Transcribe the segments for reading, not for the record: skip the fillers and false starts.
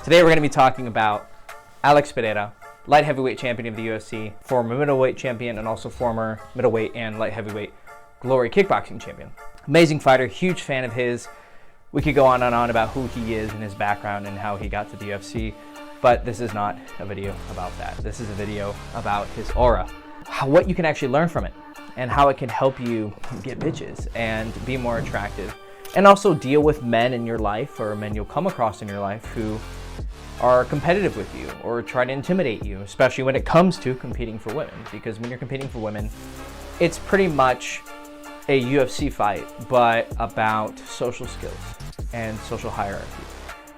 Today we're going to be talking about Alex Pereira, light heavyweight champion of the UFC, former middleweight champion, and also former middleweight and light heavyweight Glory kickboxing champion. Amazing fighter, huge fan of his. We could go on and on about who he is and his background and how he got to the UFC, but this is not a video about that. This is a video about his aura, what you can actually learn from it, and how it can help you get bitches and be more attractive, and also deal with men in your life or men you'll come across in your life who are competitive with you or try to intimidate you, especially when it comes to competing for women. Because when you're competing for women, it's pretty much a UFC fight, but about social skills and social hierarchy.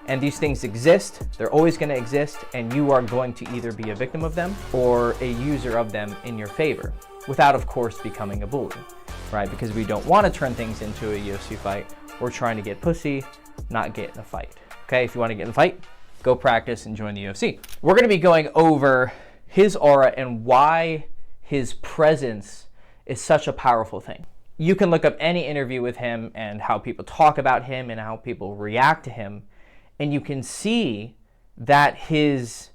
And these things exist, they're always going to exist, and you are going to either be a victim of them or a user of them in your favor, without, of course, becoming a bully, right? Because we don't want to turn things into a UFC fight. We're trying to get pussy, not get in a fight. Okay, if you want to get in a fight, go practice and join the UFC. We're going to be going over his aura and why his presence is such a powerful thing. You can look up any interview with him and how people talk about him and how people react to him, and you can see that his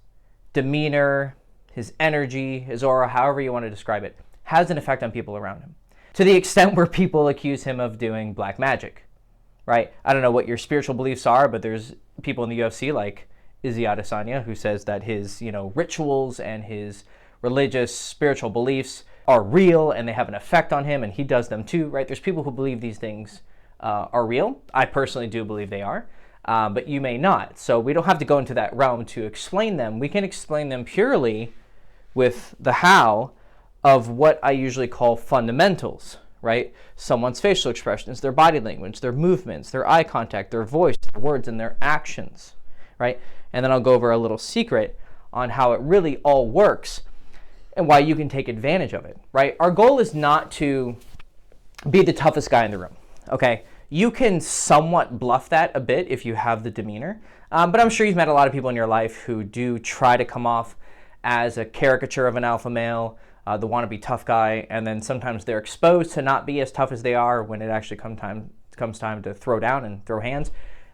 demeanor, his energy, his aura, however you want to describe it, has an effect on people around him. To the extent where people accuse him of doing black magic, right? I don't know what your spiritual beliefs are, but there's people in the UFC like Izzy Adesanya who says that his, rituals and his religious, spiritual beliefs are real and they have an effect on him, and he does them too, right? There's people who believe these things are real. I personally do believe they are, but you may not. So we don't have to go into that realm to explain them. We can explain them purely with the how of what I usually call fundamentals, right? Someone's facial expressions, their body language, their movements, their eye contact, their voice, their words, and their actions, right? And then I'll go over a little secret on how it really all works and why you can take advantage of it, right? Our goal is not to be the toughest guy in the room, okay? You can somewhat bluff that a bit if you have the demeanor, but I'm sure you've met a lot of people in your life who do try to come off as a caricature of an alpha male, the wannabe tough guy, and then sometimes they're exposed to not be as tough as they are when it actually comes time to throw down and throw hands.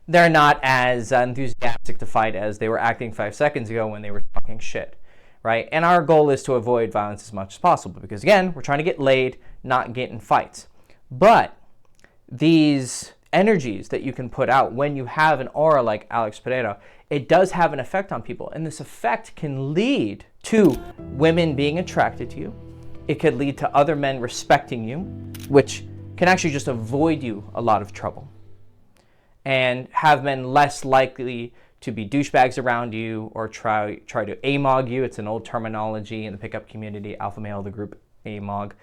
They're not as enthusiastic to fight as they were acting 5 seconds ago when they were talking shit. Right? And our goal is to avoid violence as much as possible because, again, we're trying to get laid, not get in fights. But these energies that you can put out when you have an aura like Alex Pereira, it does have an effect on people. And this effect can lead to women being attracted to you. It could lead to other men respecting you, which can actually just avoid you a lot of trouble and have men less likely to be douchebags around you or try to AMOG you. It's an old terminology in the pickup community, alpha male, the group AMOG.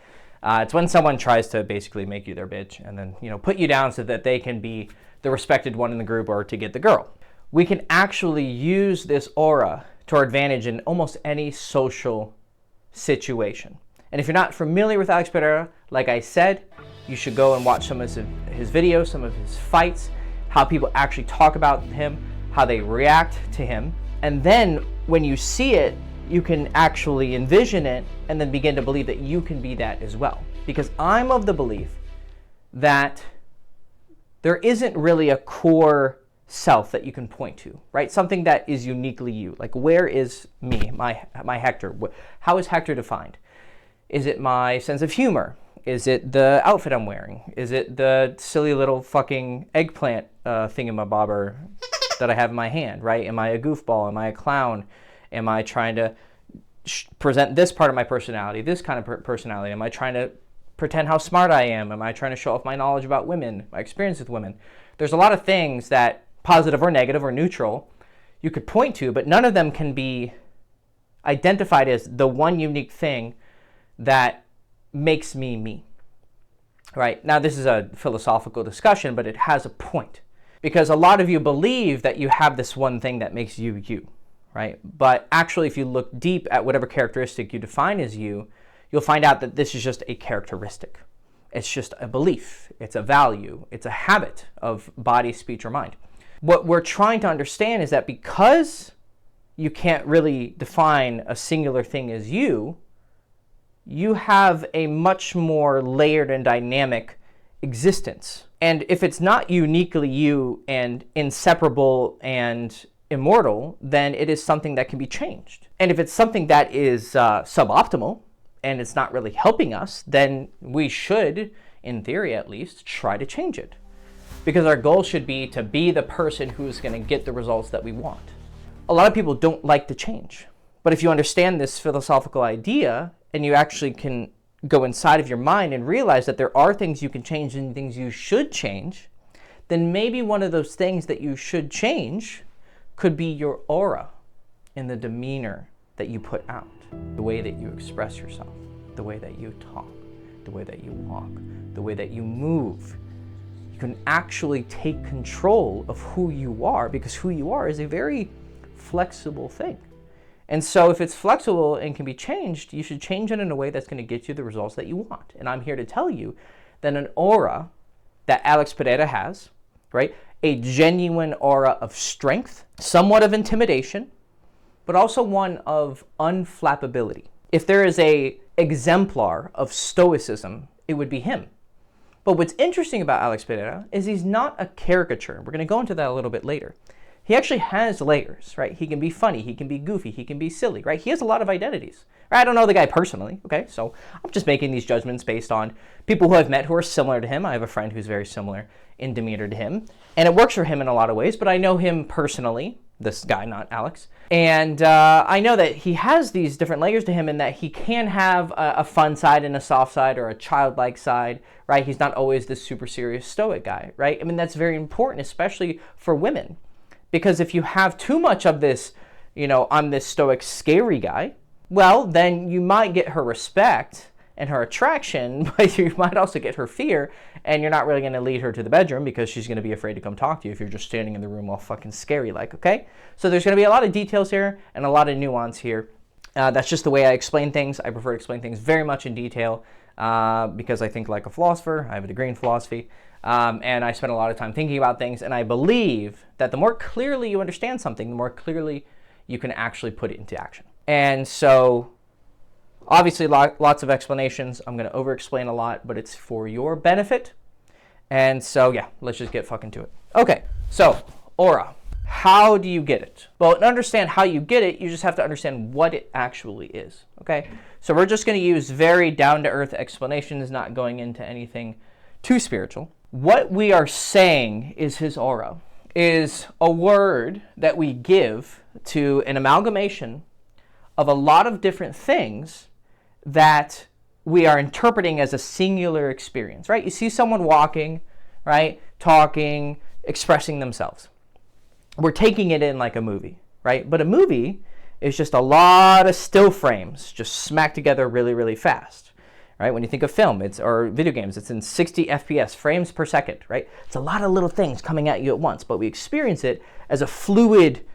It's when someone tries to basically make you their bitch and then put you down so that they can be the respected one in the group or to get the girl. We can actually use this aura to our advantage in almost any social situation. And if you're not familiar with Alex Pereira, like I said, you should go and watch some of his videos, some of his fights, how people actually talk about him, how they react to him. And then when you see it, you can actually envision it and then begin to believe that you can be that as well. Because I'm of the belief that there isn't really a core self that you can point to, right? Something that is uniquely you. Like, where is me, my Hector? How is Hector defined? Is it my sense of humor? Is it the outfit I'm wearing? Is it the silly little fucking eggplant thingamabobber that I have in my hand, right? Am I a goofball? Am I a clown? Am I trying to present this part of my personality, this kind of personality? Am I trying to pretend how smart I am? Am I trying to show off my knowledge about women, my experience with women? There's a lot of things that, positive or negative or neutral, you could point to, but none of them can be identified as the one unique thing that makes me me, right? Now, this is a philosophical discussion, but it has a point. Because a lot of you believe that you have this one thing that makes you you, right? But actually, if you look deep at whatever characteristic you define as you, you'll find out that this is just a characteristic. It's just a belief. It's a value. It's a habit of body, speech, or mind. What we're trying to understand is that because you can't really define a singular thing as you have a much more layered and dynamic existence. And if it's not uniquely you and inseparable and immortal, then it is something that can be changed. And if it's something that is suboptimal and it's not really helping us, then we should, in theory at least, try to change it. Because our goal should be to be the person who's going to get the results that we want. A lot of people don't like to change. But if you understand this philosophical idea and you actually can go inside of your mind and realize that there are things you can change and things you should change, then maybe one of those things that you should change could be your aura and the demeanor that you put out, the way that you express yourself, the way that you talk, the way that you walk, the way that you move. You can actually take control of who you are, because who you are is a very flexible thing. And so if it's flexible and can be changed, you should change it in a way that's going to get you the results that you want. And I'm here to tell you that an aura that Alex Pereira has, right? A genuine aura of strength, somewhat of intimidation, but also one of unflappability. If there is a exemplar of stoicism, it would be him. But what's interesting about Alex Pereira is he's not a caricature. We're going to go into that a little bit later. He actually has layers, right? He can be funny, he can be goofy, he can be silly, right? He has a lot of identities. I don't know the guy personally, okay? So I'm just making these judgments based on people who I've met who are similar to him. I have a friend who's very similar in demeanor to him, and it works for him in a lot of ways, but I know him personally, this guy, not Alex, and I know that he has these different layers to him in that he can have a fun side and a soft side or a childlike side, right? He's not always this super serious stoic guy, right? I mean, that's very important, especially for women. Because if you have too much of this, I'm this stoic, scary guy, well, then you might get her respect and her attraction, but you might also get her fear, and you're not really going to lead her to the bedroom because she's going to be afraid to come talk to you if you're just standing in the room all fucking scary like, okay? So there's going to be a lot of details here and a lot of nuance here. That's just the way I explain things. I prefer to explain things very much in detail because I think like a philosopher. I have a degree in philosophy. And I spend a lot of time thinking about things, and I believe that the more clearly you understand something, the more clearly you can actually put it into action. And so, obviously, lots of explanations. I'm going to over-explain a lot, but it's for your benefit. And so, yeah, let's just get fucking to it. Okay, so, aura. How do you get it? Well, to understand how you get it, you just have to understand what it actually is, okay? So we're just going to use very down-to-earth explanations, not going into anything too spiritual. What we are saying is his aura is a word that we give to an amalgamation of a lot of different things that we are interpreting as a singular experience, right? You see someone walking, right? Talking, expressing themselves. We're taking it in like a movie, right? But a movie is just a lot of still frames just smacked together really, really fast. Right? When you think of film, or video games, it's in 60 FPS, frames per second, right? It's a lot of little things coming at you at once, but we experience it as a fluid,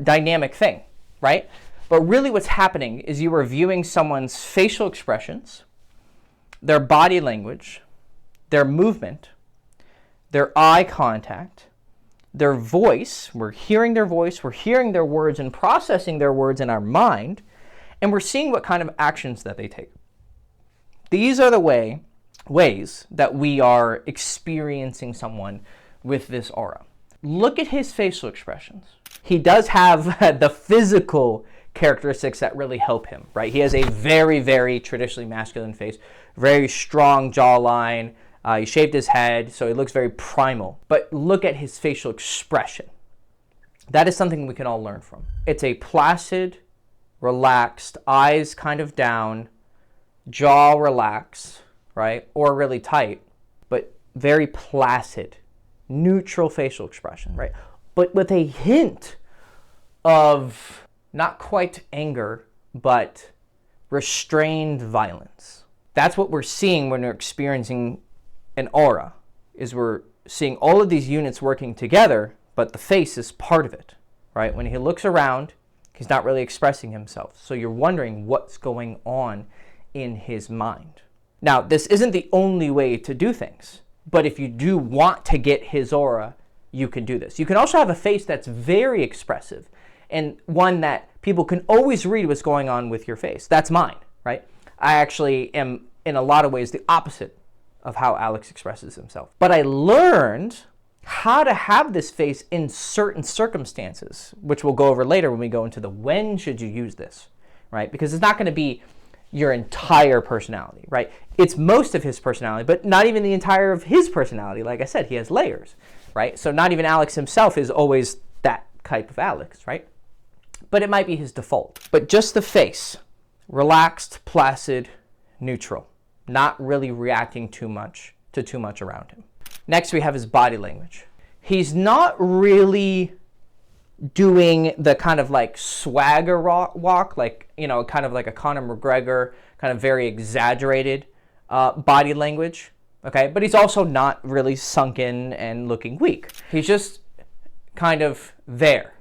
dynamic thing, right? But really what's happening is you are viewing someone's facial expressions, their body language, their movement, their eye contact, their voice. We're hearing their voice, we're hearing their words and processing their words in our mind, and we're seeing what kind of actions that they take. These are the ways that we are experiencing someone with this aura. Look at his facial expressions. He does have the physical characteristics that really help him, right? He has a very, very traditionally masculine face, very strong jawline. He shaved his head, so he looks very primal. But look at his facial expression. That is something we can all learn from. It's a placid, relaxed, eyes kind of down, jaw relaxed, right? Or really tight, but very placid, neutral facial expression, right? But with a hint of not quite anger, but restrained violence. That's what we're seeing when we're experiencing an aura, is we're seeing all of these units working together, but the face is part of it, right? When he looks around, he's not really expressing himself. So you're wondering what's going on in his mind. Now, this isn't the only way to do things, but if you do want to get his aura, you can do this. You can also have a face that's very expressive and one that people can always read what's going on with your face. That's mine, right? I actually am, in a lot of ways, the opposite of how Alex expresses himself. But I learned how to have this face in certain circumstances, which we'll go over later when we go into the when should you use this, right? Because it's not going to be your entire personality, right? It's most of his personality, but not even the entire of his personality. Like I said, he has layers, right? So not even Alex himself is always that type of Alex, right? But it might be his default. But just the face, relaxed, placid, neutral, not really reacting too much around him. Next, we have his body language. He's not really doing the kind of like swagger walk, like, you know, kind of like a Conor McGregor, kind of very exaggerated body language, okay? But he's also not really sunken and looking weak. He's just kind of there,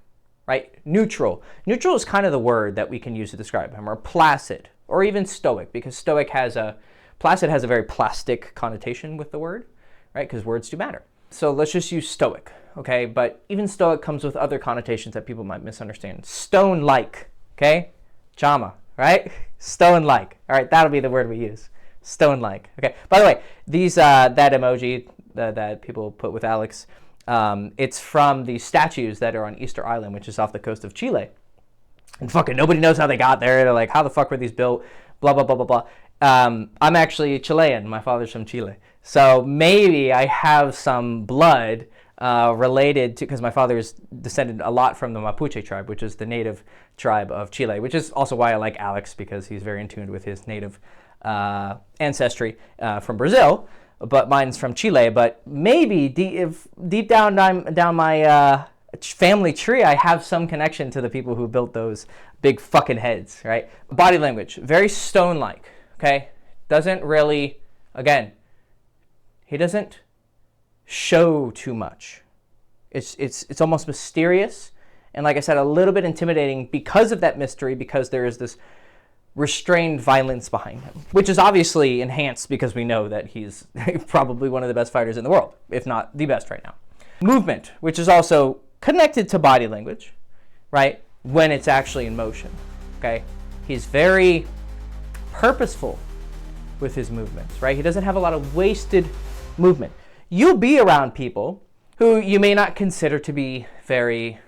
right? Neutral. Neutral is kind of the word that we can use to describe him, or placid, or even stoic, because placid has a very plastic connotation with the word, right? Because words do matter. So let's just use stoic, okay? But even stoic comes with other connotations that people might misunderstand. Stone-like, okay? Chama, right? Stone-like. All right, that'll be the word we use. Stone-like. Okay. By the way, that emoji that people put with Alex, it's from the statues that are on Easter Island, which is off the coast of Chile. And fucking nobody knows how they got there. They're like, how the fuck were these built? Blah, blah, blah, blah, blah. I'm actually Chilean. My father's from Chile. So maybe I have some blood related to, because my father is descended a lot from the Mapuche tribe, which is the native tribe of Chile, which is also why I like Alex, because he's very in tune with his native ancestry from Brazil, but mine's from Chile. But maybe deep down my family tree, I have some connection to the people who built those big fucking heads, right? Body language, very stone-like, okay? Doesn't really, again, he doesn't show too much. It's almost mysterious, and like I said, a little bit intimidating because of that mystery, because there is this restrained violence behind him, which is obviously enhanced because we know that he's probably one of the best fighters in the world, if not the best right now. Movement, which is also connected to body language, right? When it's actually in motion, okay? He's very purposeful with his movements, right? He doesn't have a lot of wasted movement. You'll be around people who you may not consider to be very,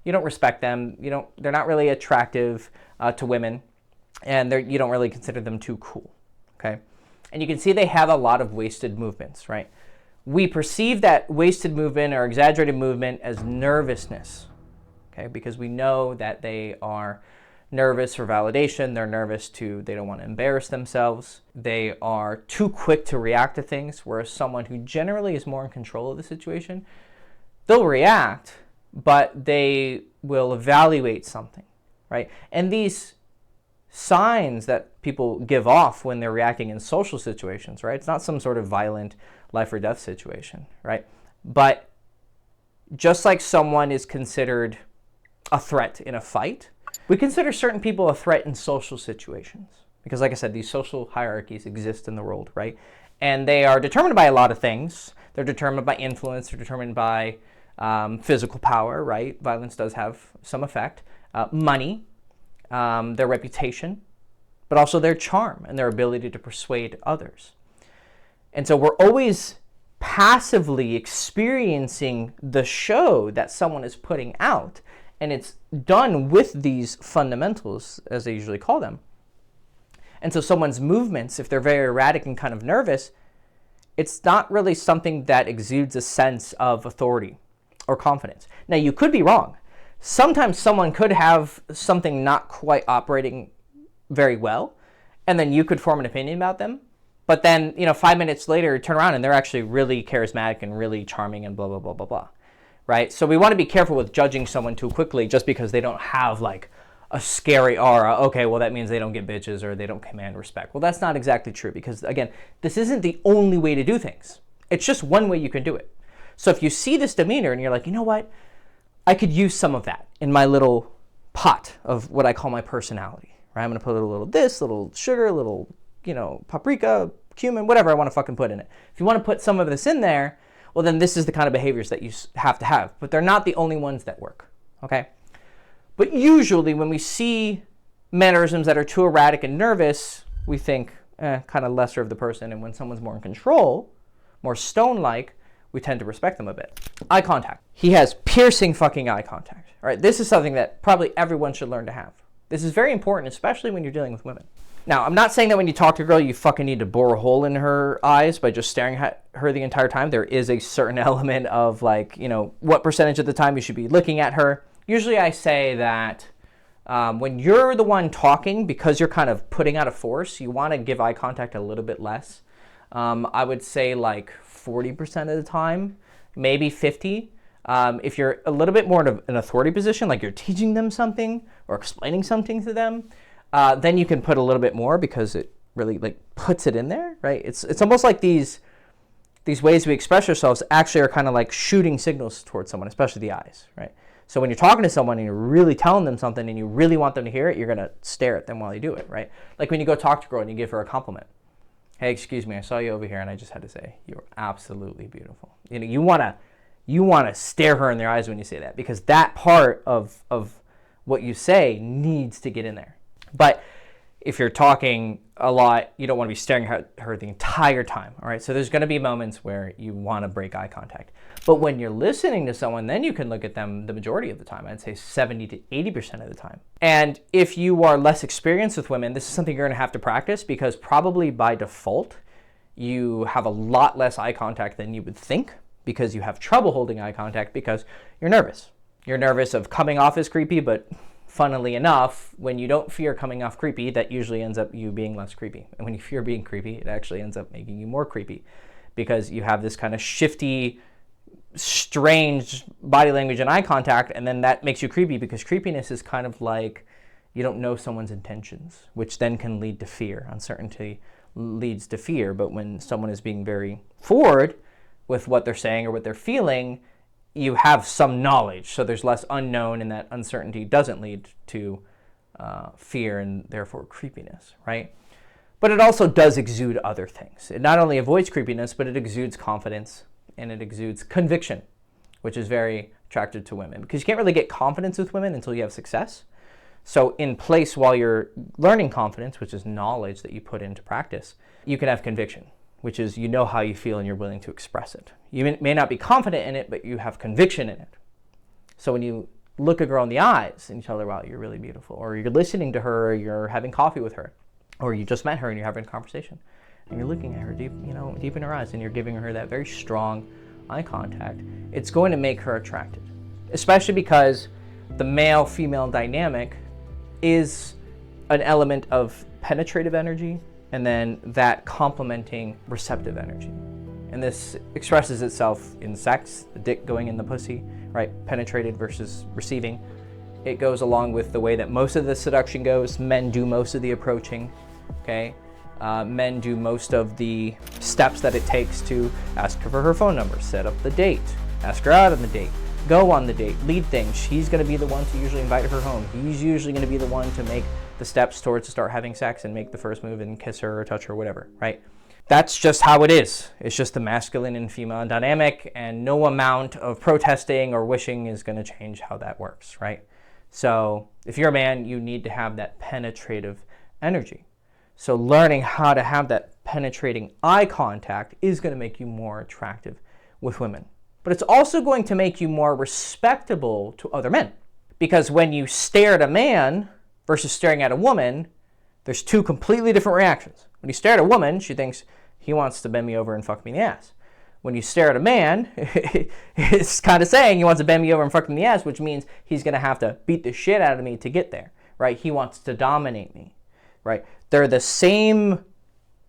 you don't respect them, they're not really attractive to women, and you don't really consider them too cool, okay? And you can see they have a lot of wasted movements, right? We perceive that wasted movement or exaggerated movement as nervousness, okay? Because we know that they are nervous for validation, they don't want to embarrass themselves, they are too quick to react to things, whereas someone who generally is more in control of the situation, they'll react, but they will evaluate something, right? And these signs that people give off when they're reacting in social situations, right? It's not some sort of violent life or death situation, right? But just like someone is considered a threat in a fight, we consider certain people a threat in social situations. Because like I said, these social hierarchies exist in the world, right? And they are determined by a lot of things. They're determined by influence, they're determined by physical power, right? Violence does have some effect. Money, their reputation, but also their charm and their ability to persuade others. And so we're always passively experiencing the show that someone is putting out, and it's done with these fundamentals, as they usually call them. And so someone's movements, if they're very erratic and kind of nervous, it's not really something that exudes a sense of authority or confidence. Now, you could be wrong. Sometimes someone could have something not quite operating very well, and then you could form an opinion about them. But then, 5 minutes later, turn around and they're actually really charismatic and really charming and blah, blah, blah, blah, blah. Right? So we want to be careful with judging someone too quickly just because they don't have like a scary aura. Okay, well, that means they don't get bitches or they don't command respect. Well, that's not exactly true because, again, this isn't the only way to do things. It's just one way you can do it. So if you see this demeanor and you're like, you know what? I could use some of that in my little pot of what I call my personality. Right? I'm going to put a little this, little sugar, a little, paprika, cumin, whatever I want to fucking put in it. If you want to put some of this in there, well, then this is the kind of behaviors that you have to have. But they're not the only ones that work, okay? But usually when we see mannerisms that are too erratic and nervous, we think kind of lesser of the person. And when someone's more in control, more stone-like, we we tend to respect them a bit. Eye contact. He has piercing fucking eye contact. All right, this is something that probably everyone should learn to have. This is very important, especially when you're dealing with women. Now, I'm not saying that when you talk to a girl, you fucking need to bore a hole in her eyes by just staring at her the entire time. There is a certain element of like, you know, what percentage of the time you should be looking at her. Usually I say that when you're the one talking, because you're kind of putting out a force, you want to give eye contact a little bit less. I would say like 40% of the time, maybe 50. If you're a little bit more in an authority position, like you're teaching them something or explaining something to them, then you can put a little bit more because it really like puts it in there, right? It's almost like these ways we express ourselves actually are kind of like shooting signals towards someone, especially the eyes, right? So when you're talking to someone and you're really telling them something and you really want them to hear it, you're going to stare at them while you do it, right? Like when you go talk to a girl and you give her a compliment. Hey, excuse me, I saw you over here and I just had to say, you're absolutely beautiful. You know, you want to stare her in the eyes when you say that, because that part of what you say needs to get in there. But if you're talking a lot, you don't want to be staring at her the entire time, all right? So there's going to be moments where you want to break eye contact. But when you're listening to someone, then you can look at them the majority of the time. I'd say 70 to 80% of the time. And if you are less experienced with women, this is something you're going to have to practice, because probably by default, you have a lot less eye contact than you would think, because you have trouble holding eye contact because you're nervous. You're nervous of coming off as creepy, but funnily enough, when you don't fear coming off creepy, that usually ends up you being less creepy. And when you fear being creepy, it actually ends up making you more creepy, because you have this kind of shifty, strange body language and eye contact, and then that makes you creepy, because creepiness is kind of like you don't know someone's intentions, which then can lead to fear. Uncertainty leads to fear, but when someone is being very forward with what they're saying or what they're feeling, you have some knowledge, so there's less unknown, and that uncertainty doesn't lead to fear and therefore creepiness, right? But it also does exude other things. It not only avoids creepiness, but it exudes confidence, and it exudes conviction, which is very attractive to women, because you can't really get confidence with women until you have success. So in place while you're learning confidence, which is knowledge that you put into practice, you can have conviction, which is you know how you feel and you're willing to express it. You may not be confident in it, but you have conviction in it. So when you look a girl in the eyes and you tell her, wow, you're really beautiful, or you're listening to her, or you're having coffee with her, or you just met her and you're having a conversation, and you're looking at her deep in her eyes, and you're giving her that very strong eye contact, it's going to make her attracted. Especially because the male-female dynamic is an element of penetrative energy, and then that complementing receptive energy. And this expresses itself in sex, the dick going in the pussy, right? Penetrated versus receiving. It goes along with the way that most of the seduction goes. Men do most of the approaching, okay? Men do most of the steps that it takes to ask her for her phone number, set up the date, ask her out on the date, go on the date, lead things. She's going to be the one to usually invite her home. He's usually going to be the one to make the steps towards to start having sex and make the first move and kiss her or touch her or whatever, right? That's just how it is. It's just the masculine and female dynamic, and no amount of protesting or wishing is going to change how that works, right? So if you're a man, you need to have that penetrative energy. So learning how to have that penetrating eye contact is going to make you more attractive with women. But it's also going to make you more respectable to other men. Because when you stare at a man versus staring at a woman, there's two completely different reactions. When you stare at a woman, she thinks he wants to bend me over and fuck me in the ass. When you stare at a man, it's kind of saying he wants to bend me over and fuck me in the ass, which means he's going to have to beat the shit out of me to get there, right? He wants to dominate me, right? They're the same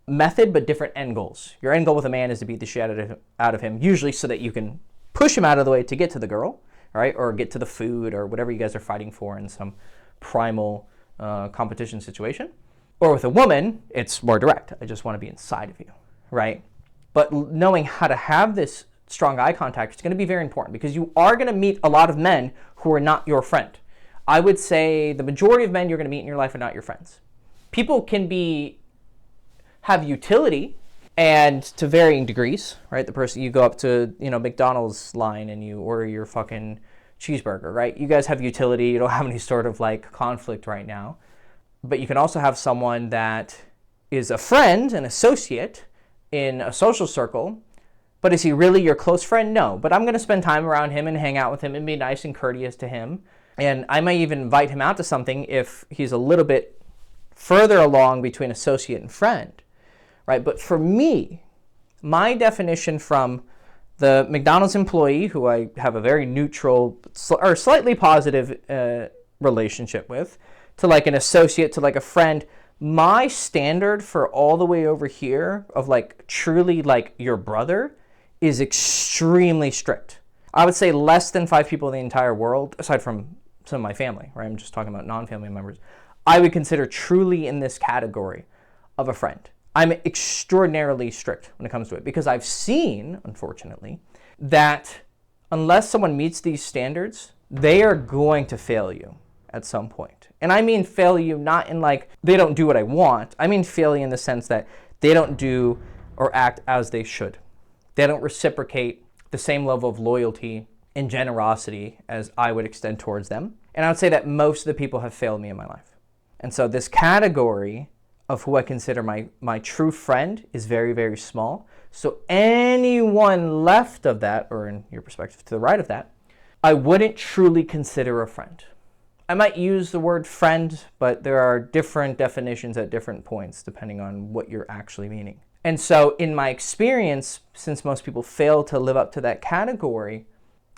method, but different end goals. Your end goal with a man is to beat the shit out of him, usually so that you can push him out of the way to get to the girl, right? Or get to the food or whatever you guys are fighting for in some primal competition situation. Or with a woman, it's more direct. I just want to be inside of you, right? But knowing how to have this strong eye contact is going to be very important, because you are going to meet a lot of men who are not your friend. I would say the majority of men you're going to meet in your life are not your friends. People can have utility, and to varying degrees, right? The person you go up to, McDonald's line and you order your fucking cheeseburger, right? You guys have utility. You don't have any sort of like conflict right now. But you can also have someone that is a friend, an associate in a social circle, But is he really your close friend? No. But I'm going to spend time around him and hang out with him and be nice and courteous to him. And I might even invite him out to something if he's a little bit further along between associate and friend, right? But for me, my definition from the McDonald's employee, who I have a very neutral or slightly positive relationship with, to like an associate, to like a friend, my standard for all the way over here of like truly like your brother is extremely strict. I would say less than 5 people in the entire world, aside from some of my family, right? I'm just talking about non-family members. I would consider truly in this category of a friend. I'm extraordinarily strict when it comes to it because I've seen, unfortunately, that unless someone meets these standards, they are going to fail you at some point. And I mean fail you not in like they don't do what I want. I mean fail you in the sense that they don't do or act as they should. They don't reciprocate the same level of loyalty and generosity as I would extend towards them. And I would say that most of the people have failed me in my life. And so this category of who I consider my true friend is very, very small. So anyone left of that, or in your perspective to the right of that, I wouldn't truly consider a friend. I might use the word friend, but there are different definitions at different points depending on what you're actually meaning. And so in my experience, since most people fail to live up to that category,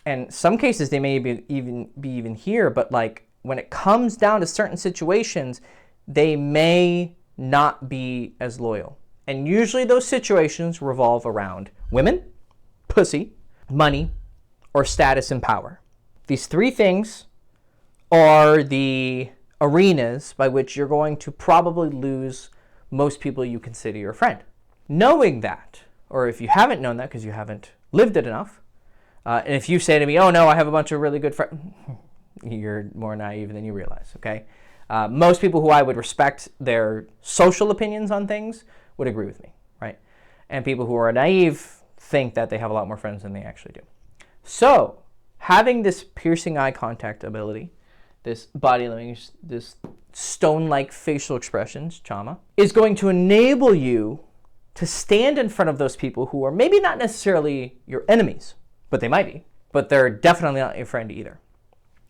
and some cases they may be even here, but like when it comes down to certain situations, they may not be as loyal. And usually those situations revolve around women, pussy, money, or status and power. These 3 things are the arenas by which you're going to probably lose most people you consider your friend. Knowing that, or if you haven't known that because you haven't lived it enough, and if you say to me, oh no, I have a bunch of really good friends, you're more naive than you realize, okay? Most people who I would respect their social opinions on things would agree with me, right? And people who are naive think that they have a lot more friends than they actually do. So, having this piercing eye contact ability, this body language, this stone-like facial expressions, chama, is going to enable you to stand in front of those people who are maybe not necessarily your enemies, but they might be, but they're definitely not your friend either.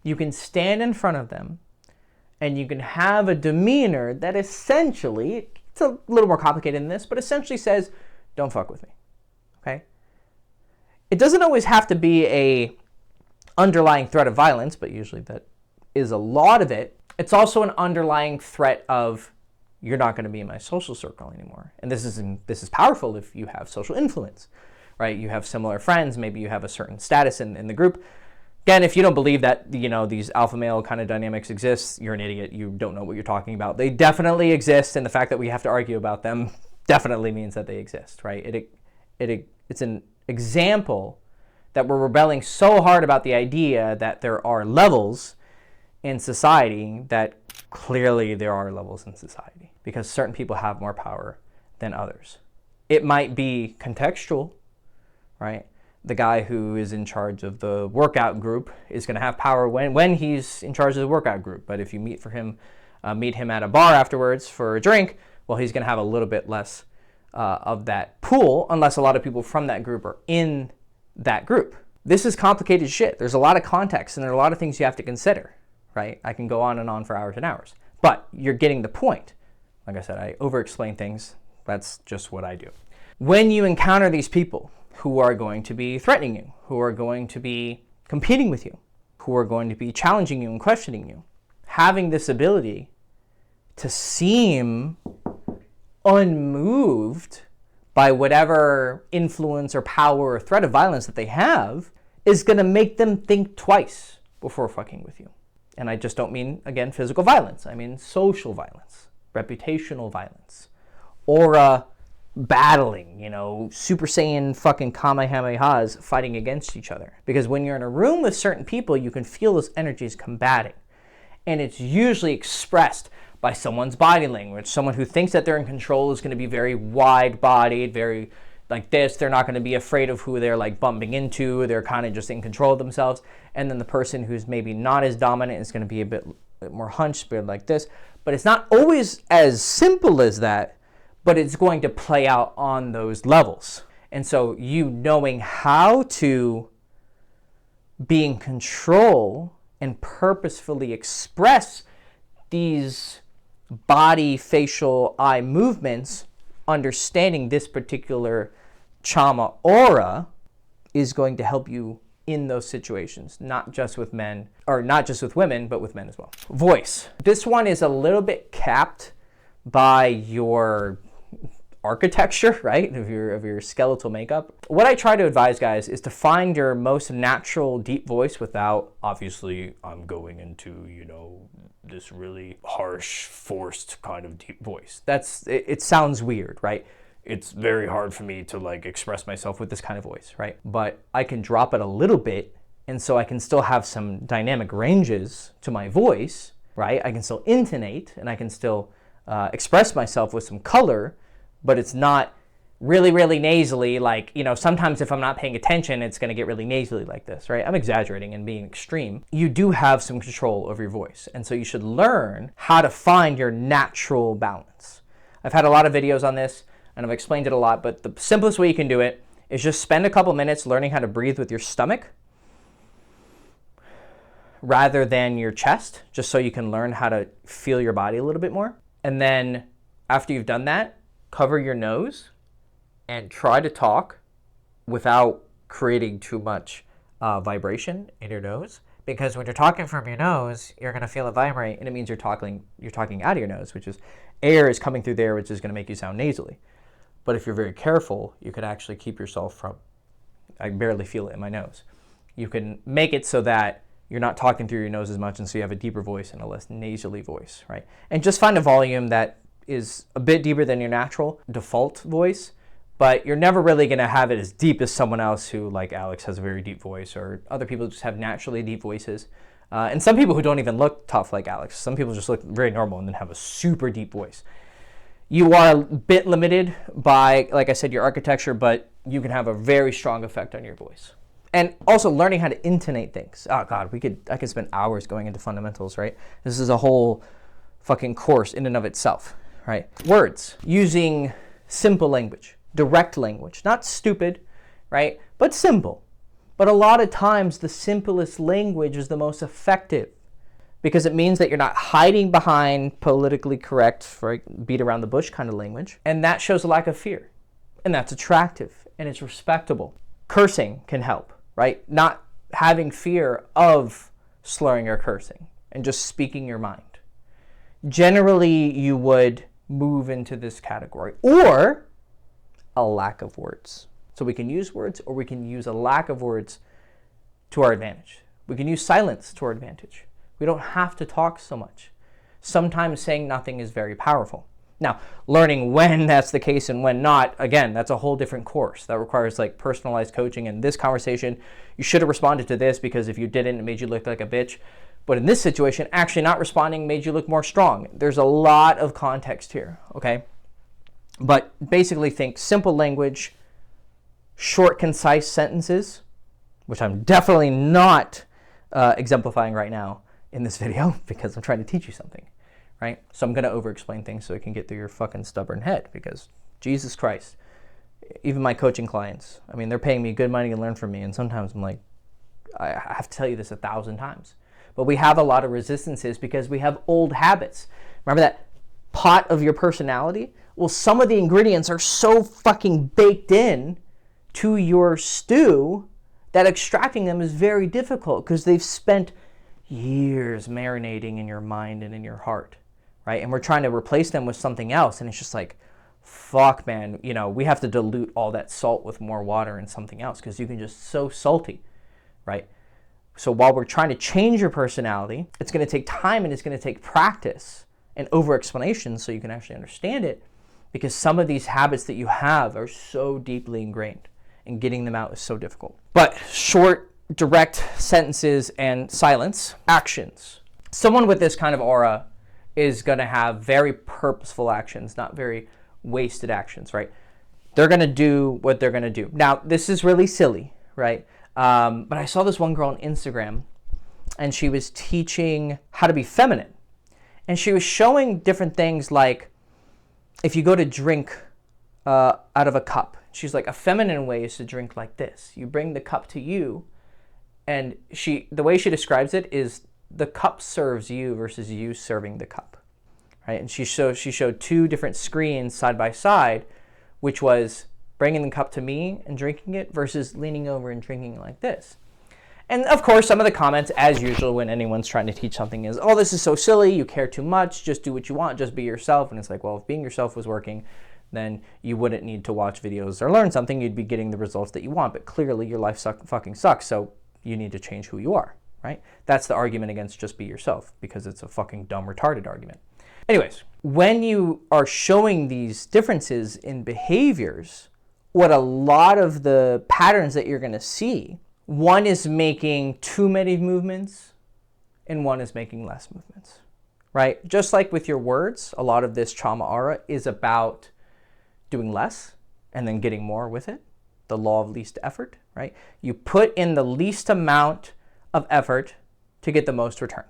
You can stand in front of them and you can have a demeanor that essentially, it's a little more complicated than this, but essentially says, don't fuck with me, okay? It doesn't always have to be a underlying threat of violence, but usually that is a lot of it. It's also an underlying threat of, you're not going to be in my social circle anymore. And this is powerful if you have social influence, right? You have similar friends, maybe you have a certain status in the group. Again, if you don't believe that, these alpha male kind of dynamics exist, you're an idiot. You don't know what you're talking about. They definitely exist, and the fact that we have to argue about them definitely means that they exist, right? It's an example that we're rebelling so hard about the idea that there are levels in society, that clearly there are levels in society because certain people have more power than others. It might be contextual, right? The guy who is in charge of the workout group is going to have power when he's in charge of the workout group. But if you meet him at a bar afterwards for a drink, well, he's going to have a little bit less of that pool, unless a lot of people from that group are in that group. This is complicated shit. There's a lot of context and there are a lot of things you have to consider, right? I can go on and on for hours and hours, but you're getting the point. Like I said, I over-explain things. That's just what I do. When you encounter these people who are going to be threatening you, who are going to be competing with you, who are going to be challenging you and questioning you, having this ability to seem unmoved by whatever influence or power or threat of violence that they have is going to make them think twice before fucking with you. And I just don't mean, again, physical violence. I mean social violence, reputational violence, aura battling, Super Saiyan fucking Kamehamehas fighting against each other. Because when you're in a room with certain people, you can feel those energies combating. And it's usually expressed by someone's body language. Someone who thinks that they're in control is going to be very wide-bodied, very like this. They're not going to be afraid of who they're like bumping into. They're kind of just in control of themselves. And then the person who's maybe not as dominant is going to be a bit more hunched, but like this. But it's not always as simple as that, but it's going to play out on those levels. And so you knowing how to be in control and purposefully express these body, facial, eye movements, understanding this particular chama aura is going to help you in those situations, not just with men, or not just with women, but with men as well. Voice. This one is a little bit capped by your architecture, right, of your skeletal makeup. What I try to advise guys is to find your most natural deep voice without, obviously, I'm going into, this really harsh, forced kind of deep voice. It sounds weird, right? It's very hard for me to express myself with this kind of voice, right? But I can drop it a little bit, and so I can still have some dynamic ranges to my voice, right? I can still intonate, and I can still express myself with some color, but it's not really, really nasally. Sometimes if I'm not paying attention, it's going to get really nasally like this, right? I'm exaggerating and being extreme. You do have some control over your voice, and so you should learn how to find your natural balance. I've had a lot of videos on this, and I've explained it a lot, but the simplest way you can do it is just spend a couple minutes learning how to breathe with your stomach rather than your chest, just so you can learn how to feel your body a little bit more. And then after you've done that, cover your nose and try to talk without creating too much vibration in your nose. Because when you're talking from your nose, you're going to feel it vibrate, and it means you're talking out of your nose, which is air is coming through there, which is going to make you sound nasally. But if you're very careful, you could actually keep yourself from, I barely feel it in my nose. You can make it so that you're not talking through your nose as much, and so you have a deeper voice and a less nasally voice, right? And just find a volume that is a bit deeper than your natural default voice, but you're never really going to have it as deep as someone else who, like Alex, has a very deep voice, or other people just have naturally deep voices. And some people who don't even look tough like Alex. Some people just look very normal and then have a super deep voice. You are a bit limited by, like I said, your architecture, but you can have a very strong effect on your voice. And also learning how to intonate things. Oh God, I could spend hours going into fundamentals, right? This is a whole fucking course in and of itself, right? Words. Using simple language, direct language, not stupid, right? But simple. But a lot of times the simplest language is the most effective, because it means that you're not hiding behind politically correct, right, beat around the bush kind of language. And that shows a lack of fear. And that's attractive and it's respectable. Cursing can help, right? Not having fear of slurring or cursing and just speaking your mind. Generally, you would move into this category, or a lack of words. So we can use words, or we can use a lack of words to our advantage. We can use silence to our advantage. We don't have to talk so much. Sometimes saying nothing is very powerful. Now, learning when that's the case and when not, again, that's a whole different course. That requires personalized coaching. In this conversation, you should have responded to this, because if you didn't, it made you look like a bitch. But in this situation, actually not responding made you look more strong. There's a lot of context here, okay? But basically think simple language, short, concise sentences, which I'm definitely not exemplifying right now in this video, because I'm trying to teach you something, right? So I'm going to over-explain things so it can get through your fucking stubborn head, because Jesus Christ, even my coaching clients, I mean, they're paying me good money to learn from me, and sometimes I'm like, I have to tell you this 1,000 times. But we have a lot of resistances because we have old habits. Remember that pot of your personality? Well, some of the ingredients are so fucking baked in to your stew that extracting them is very difficult, because they've spent years marinating in your mind and in your heart, right? And we're trying to replace them with something else, and it's just like, fuck, man, we have to dilute all that salt with more water and something else, because you can just so salty, right? So while we're trying to change your personality, it's going to take time and it's going to take practice and over-explanation so you can actually understand it, because some of these habits that you have are so deeply ingrained, and getting them out is so difficult. But short, direct sentences and silence. Actions. Someone with this kind of aura is going to have very purposeful actions, not very wasted actions, right? They're going to do what they're going to do. Now, this is really silly, right? But I saw this one girl on Instagram, and she was teaching how to be feminine. And she was showing different things, like if you go to drink out of a cup She's like, a feminine way is to drink like this. You bring the cup to you, and the way she describes it is the cup serves you versus you serving the cup, right? And she showed two different screens side by side, which was bringing the cup to me and drinking it versus leaning over and drinking it like this. And of course, some of the comments, as usual, when anyone's trying to teach something is, oh, this is so silly, you care too much, just do what you want, just be yourself. And it's like, well, if being yourself was working, then you wouldn't need to watch videos or learn something, you'd be getting the results that you want. But clearly your life fucking sucks, so you need to change who you are, right? That's the argument against just be yourself, because it's a fucking dumb, retarded argument. Anyways, when you are showing these differences in behaviors, what a lot of the patterns that you're going to see, one is making too many movements and one is making less movements, right? Just like with your words, a lot of this trauma aura is about doing less and then getting more with it. The law of least effort, right? You put in the least amount of effort to get the most return,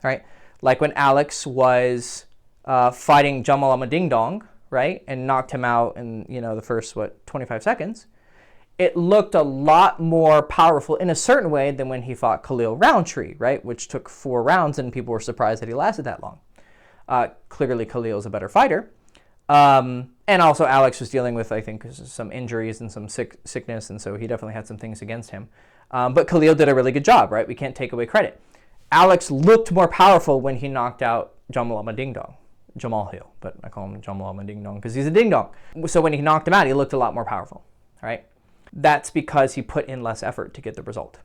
right? Like when Alex was fighting Jamalama Ding Dong, right? And knocked him out in, the first, 25 seconds. It looked a lot more powerful in a certain way than when he fought Khalil Roundtree, right? Which took 4 rounds and people were surprised that he lasted that long. Clearly Khalil is a better fighter. And also Alex was dealing with, I think, some injuries and some sickness, and so he definitely had some things against him. But Khalil did a really good job, right? We can't take away credit. Alex looked more powerful when he knocked out Jamalama Ding Dong. Jamal Hill, but I call him Jamalama Ding Dong because he's a ding dong. So when he knocked him out, he looked a lot more powerful, right? That's because he put in less effort to get the result.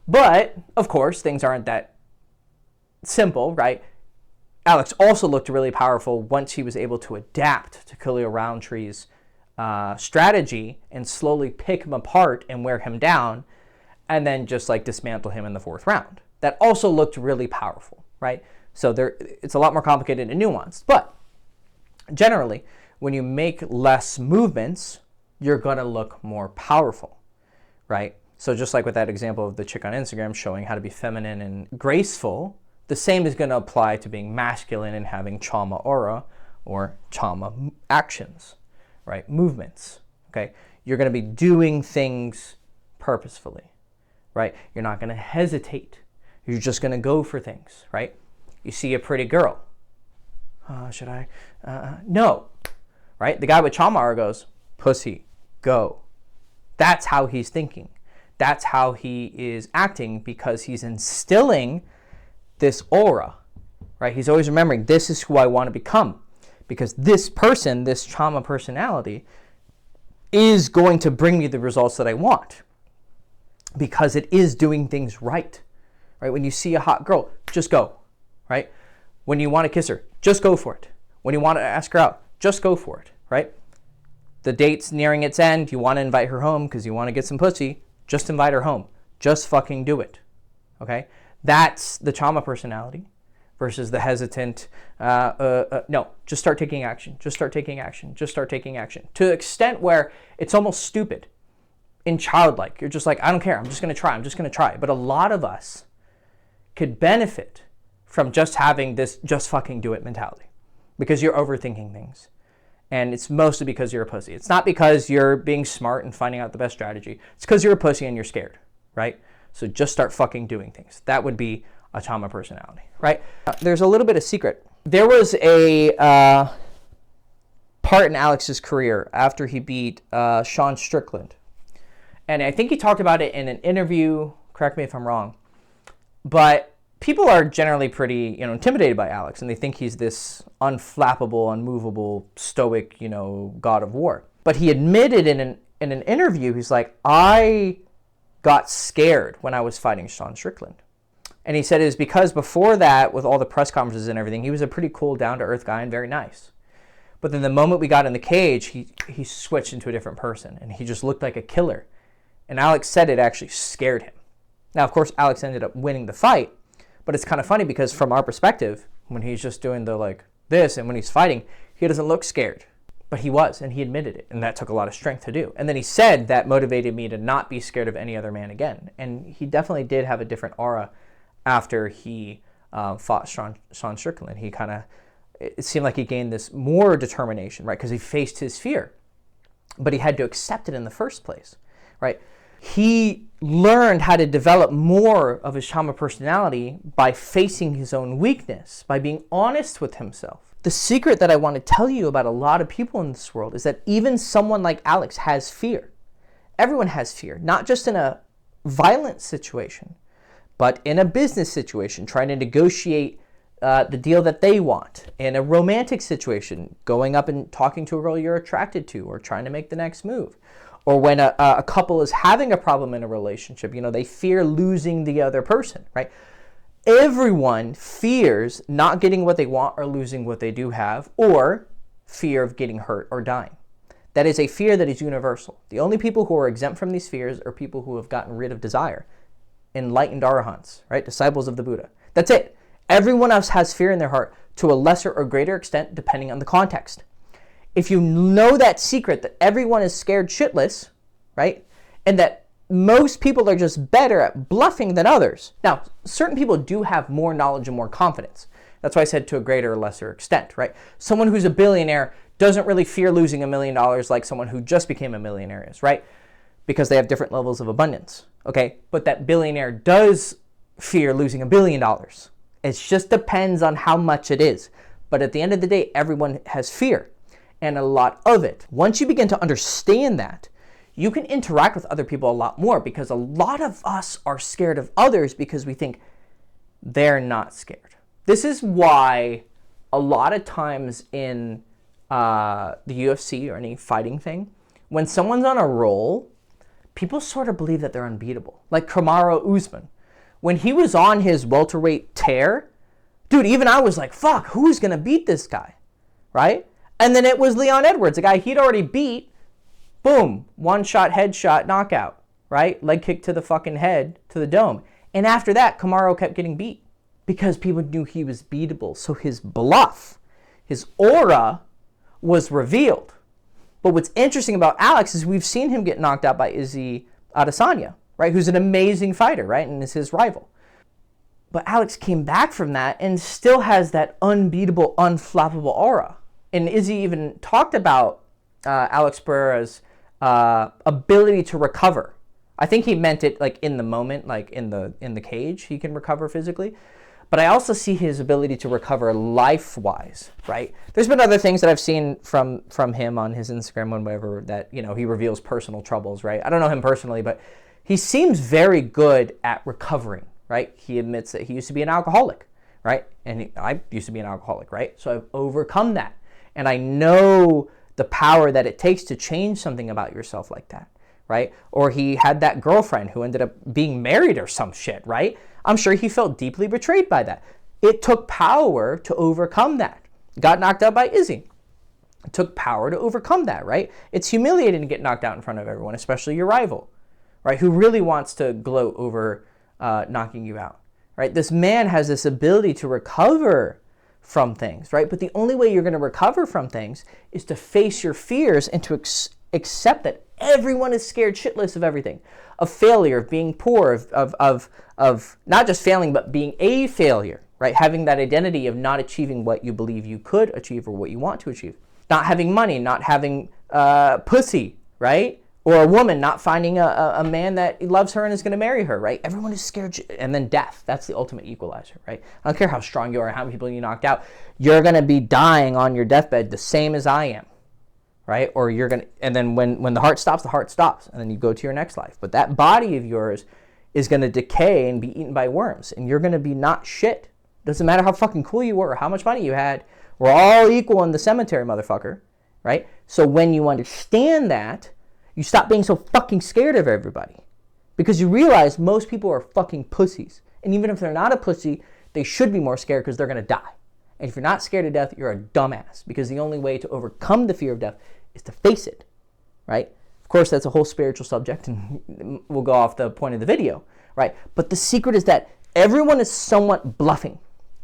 But, of course, things aren't that simple, right? Alex also looked really powerful once he was able to adapt to Khalil Roundtree's strategy and slowly pick him apart and wear him down and then just like dismantle him in the 4th round. That also looked really powerful, right? So it's a lot more complicated and nuanced. But generally, when you make less movements, you're going to look more powerful, right? So just like with that example of the chick on Instagram showing how to be feminine and graceful, the same is going to apply to being masculine and having trauma aura or trauma actions, right? Movements, okay? You're going to be doing things purposefully, right? You're not going to hesitate. You're just going to go for things, right? You see a pretty girl. Should I? No, right? The guy with trauma aura goes, pussy, go. That's how he's thinking. That's how he is acting because he's instilling this aura, right? He's always remembering this is who I want to become because this person, this trauma personality is going to bring me the results that I want because it is doing things right, right? When you see a hot girl, just go. Right? When you want to kiss her, just go for it. When you want to ask her out, just go for it, right? The date's nearing its end, you want to invite her home because you want to get some pussy, just invite her home. Just fucking do it, okay? That's the trauma personality versus the hesitant, no, just start taking action, just start taking action, just start taking action. To the extent where it's almost stupid and childlike. You're just like, I don't care, I'm just going to try. But a lot of us could benefit from just having this just fucking do it mentality because you're overthinking things. And it's mostly because you're a pussy. It's not because you're being smart and finding out the best strategy. It's because you're a pussy and you're scared, right? So just start fucking doing things. That would be a trauma personality, right? There's a little bit of secret. There was a part in Alex's career after he beat Sean Strickland. And I think he talked about it in an interview. Correct me if I'm wrong. But people are generally pretty, intimidated by Alex, and they think he's this unflappable, unmovable, stoic, god of war. But he admitted in an interview, he's like, I got scared when I was fighting Sean Strickland. And he said it was because before that, with all the press conferences and everything, he was a pretty cool, down-to-earth guy and very nice. But then the moment we got in the cage, he switched into a different person, and he just looked like a killer. And Alex said it actually scared him. Now, of course, Alex ended up winning the fight, but it's kind of funny because from our perspective, when he's just doing the this and when he's fighting, he doesn't look scared. But he was, and he admitted it, and that took a lot of strength to do. And then he said that motivated me to not be scared of any other man again. And he definitely did have a different aura after he fought Sean Strickland. It seemed like he gained this more determination, right? Because he faced his fear. but he had to accept it in the first place, right? He learned how to develop more of his Shama personality by facing his own weakness, by being honest with himself. The secret that I want to tell you about a lot of people in this world is that even someone like Alex has fear. Everyone has fear, not just in a violent situation, but in a business situation, trying to negotiate the deal that they want. In a romantic situation, going up and talking to a girl you're attracted to or trying to make the next move. Or when a couple is having a problem in a relationship, they fear losing the other person, right? Everyone fears not getting what they want or losing what they do have, or fear of getting hurt or dying. That is a fear that is universal. The only people who are exempt from these fears are people who have gotten rid of desire. Enlightened arahants, right? Disciples of the Buddha. That's it. Everyone else has fear in their heart to a lesser or greater extent depending on the context. If you know that secret that everyone is scared shitless, right? And that most people are just better at bluffing than others. Now, certain people do have more knowledge and more confidence. That's why I said to a greater or lesser extent, right? Someone who's a billionaire doesn't really fear losing $1 million like someone who just became a millionaire is, right? Because they have different levels of abundance, okay? But that billionaire does fear losing $1 billion. It just depends on how much it is. But at the end of the day, everyone has fear, and a lot of it. Once you begin to understand that, you can interact with other people a lot more, because a lot of us are scared of others because we think they're not scared. This is why a lot of times in the UFC or any fighting thing, when someone's on a roll, people sort of believe that they're unbeatable. Like Kamaru Usman. When he was on his welterweight tear, dude, even I was like, fuck, who's going to beat this guy, right? And then it was Leon Edwards, a guy he'd already beat. Boom, one-shot, headshot, knockout, right? Leg kick to the fucking head, to the dome. And after that, Kamaru kept getting beat because people knew he was beatable. So his bluff, his aura was revealed. But what's interesting about Alex is we've seen him get knocked out by Izzy Adesanya, right? Who's an amazing fighter, right? And is his rival. But Alex came back from that and still has that unbeatable, unflappable aura. And Izzy even talked about Alex Pereira's ability to recover. I think he meant it like in the moment, like in the cage, he can recover physically. But I also see his ability to recover life-wise, right? There's been other things that I've seen from him on his Instagram and whatever that, he reveals personal troubles, right? I don't know him personally, but he seems very good at recovering, right? He admits that he used to be an alcoholic, right? And I used to be an alcoholic, right? So I've overcome that. And I know the power that it takes to change something about yourself like that, right? Or he had that girlfriend who ended up being married or some shit, right? I'm sure he felt deeply betrayed by that. It took power to overcome that. Got knocked out by Izzy. It took power to overcome that, right? It's humiliating to get knocked out in front of everyone, especially your rival, right? Who really wants to gloat over knocking you out, right? This man has this ability to recover from things, right? But the only way you're going to recover from things is to face your fears and to accept that everyone is scared shitless of everything, of failure, of being poor, of not just failing, but being a failure, right? Having that identity of not achieving what you believe you could achieve or what you want to achieve. Not having money, not having pussy, right? Or a woman not finding a man that loves her and is going to marry her, right? Everyone is scared. And then death. That's the ultimate equalizer, right? I don't care how strong you are, how many people you knocked out. You're going to be dying on your deathbed the same as I am, right? Or you're going to, and then when the heart stops, and then you go to your next life. But that body of yours is going to decay and be eaten by worms. And you're going to be not shit. Doesn't matter how fucking cool you were or how much money you had. We're all equal in the cemetery, motherfucker, right? So when you understand that, you stop being so fucking scared of everybody, because you realize most people are fucking pussies. And even if they're not a pussy, they should be more scared because they're going to die. And if you're not scared of death, you're a dumbass, because the only way to overcome the fear of death is to face it, right? Of course, that's a whole spiritual subject, and we'll go off the point of the video, right? But the secret is that everyone is somewhat bluffing.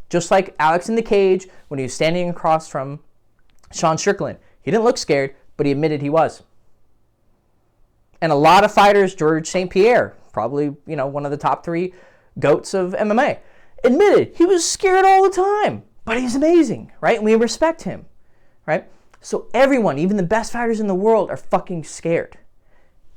Just like Alex in the cage, when he was standing across from Sean Strickland. He didn't look scared, but he admitted he was. And a lot of fighters, George St. Pierre, probably, one of the top 3 GOATs of MMA, admitted he was scared all the time, but he's amazing, right? And we respect him, right? So everyone, even the best fighters in the world, are fucking scared.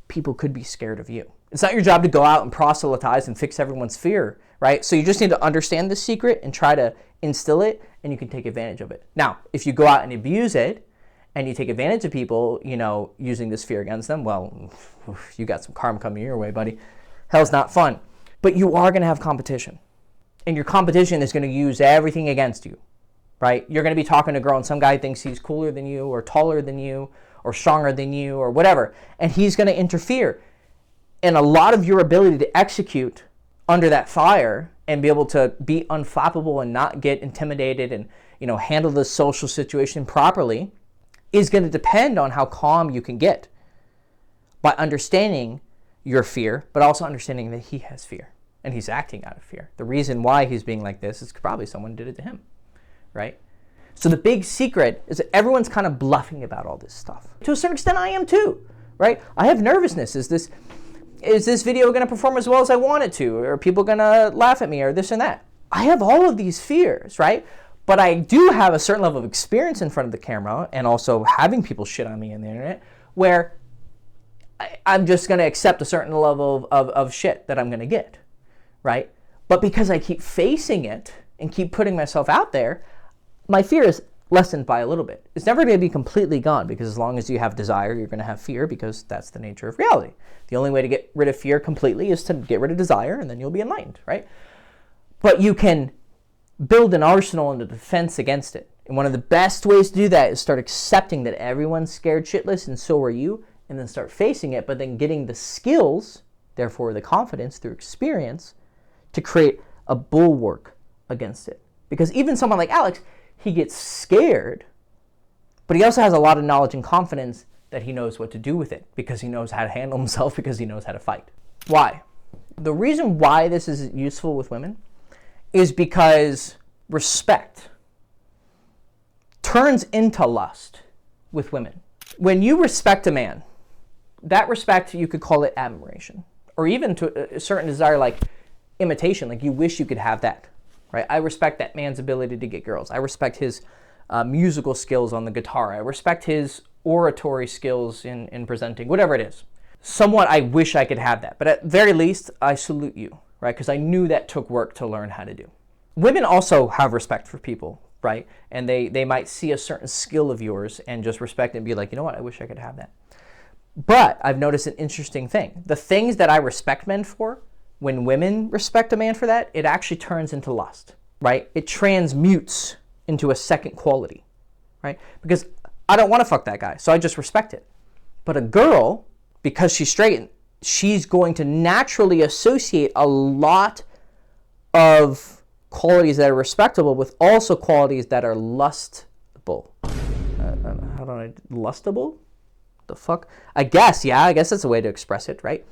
People could be scared of you. It's not your job to go out and proselytize and fix everyone's fear, right? So you just need to understand the secret and try to instill it, and you can take advantage of it. Now, if you go out and abuse it, and you take advantage of people, using this fear against them, well, you got some karma coming your way, buddy. Hell's not fun. But you are going to have competition. And your competition is going to use everything against you, right? You're going to be talking to a girl and some guy thinks he's cooler than you or taller than you or stronger than you or whatever. And he's going to interfere. And a lot of your ability to execute under that fire and be able to be unflappable and not get intimidated and, handle the social situation properly is going to depend on how calm you can get by understanding your fear, but also understanding that he has fear and he's acting out of fear. The reason why he's being like this is probably someone did it to him, right? So the big secret is that everyone's kind of bluffing about all this stuff. To a certain extent, I am too, right? I have nervousness. Is this video going to perform as well as I want it to? Or are people going to laugh at me or this and that? I have all of these fears, right? But I do have a certain level of experience in front of the camera and also having people shit on me on the internet where I'm just going to accept a certain level of shit that I'm going to get, right? But because I keep facing it and keep putting myself out there, my fear is lessened by a little bit. It's never going to be completely gone because as long as you have desire, you're going to have fear because that's the nature of reality. The only way to get rid of fear completely is to get rid of desire and then you'll be enlightened, right? But you can build an arsenal and a defense against it. And one of the best ways to do that is start accepting that everyone's scared shitless and so are you, and then start facing it, but then getting the skills, therefore the confidence through experience, to create a bulwark against it. Because even someone like Alex, he gets scared, but he also has a lot of knowledge and confidence that he knows what to do with it because he knows how to handle himself, because he knows how to fight. Why? The reason why this is useful with women is because respect turns into lust with women. When you respect a man, that respect, you could call it admiration, or even to a certain desire like imitation, like you wish you could have that, right? I respect that man's ability to get girls. I respect his musical skills on the guitar. I respect his oratory skills in presenting, whatever it is. Somewhat, I wish I could have that, but at very least, I salute you, right? Because I knew that took work to learn how to do. Women also have respect for people, right? And they might see a certain skill of yours and just respect it and be like, you know what, I wish I could have that. But I've noticed an interesting thing. The things that I respect men for, when women respect a man for that, it actually turns into lust, right? It transmutes into a second quality, right? Because I don't want to fuck that guy, so I just respect it. But a girl, because she's straight, she's going to naturally associate a lot of qualities that are respectable with also qualities that are lustable. How do I, lustable? The fuck? I guess that's a way to express it, right?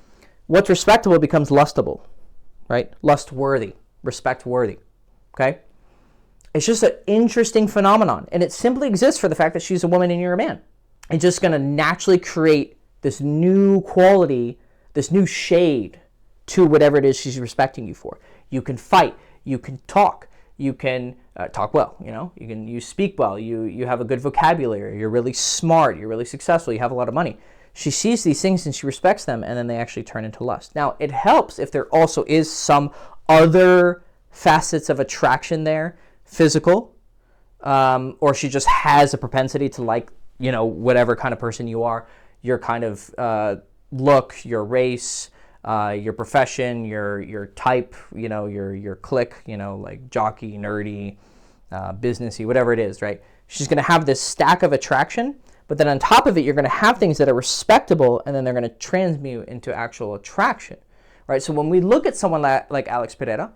What's respectable becomes lustable, right? Lust-worthy, respect-worthy, okay? It's just an interesting phenomenon, and it simply exists for the fact that she's a woman and you're a man. It's just going to naturally create this new quality, this new shade to whatever it is she's respecting you for. You can fight, you can talk, you can talk well, you speak well, you have a good vocabulary, you're really smart, you're really successful, you have a lot of money. She sees these things and she respects them, and then they actually turn into lust. Now, it helps if there also is some other facets of attraction there, physical, or she just has a propensity to like, whatever kind of person you are, your kind of look, your race, your profession, your type, your clique, like jockey, nerdy, businessy, whatever it is, right? She's going to have this stack of attraction, but then on top of it, you're going to have things that are respectable, and then they're going to transmute into actual attraction, right? So when we look at someone like Alex Pereira,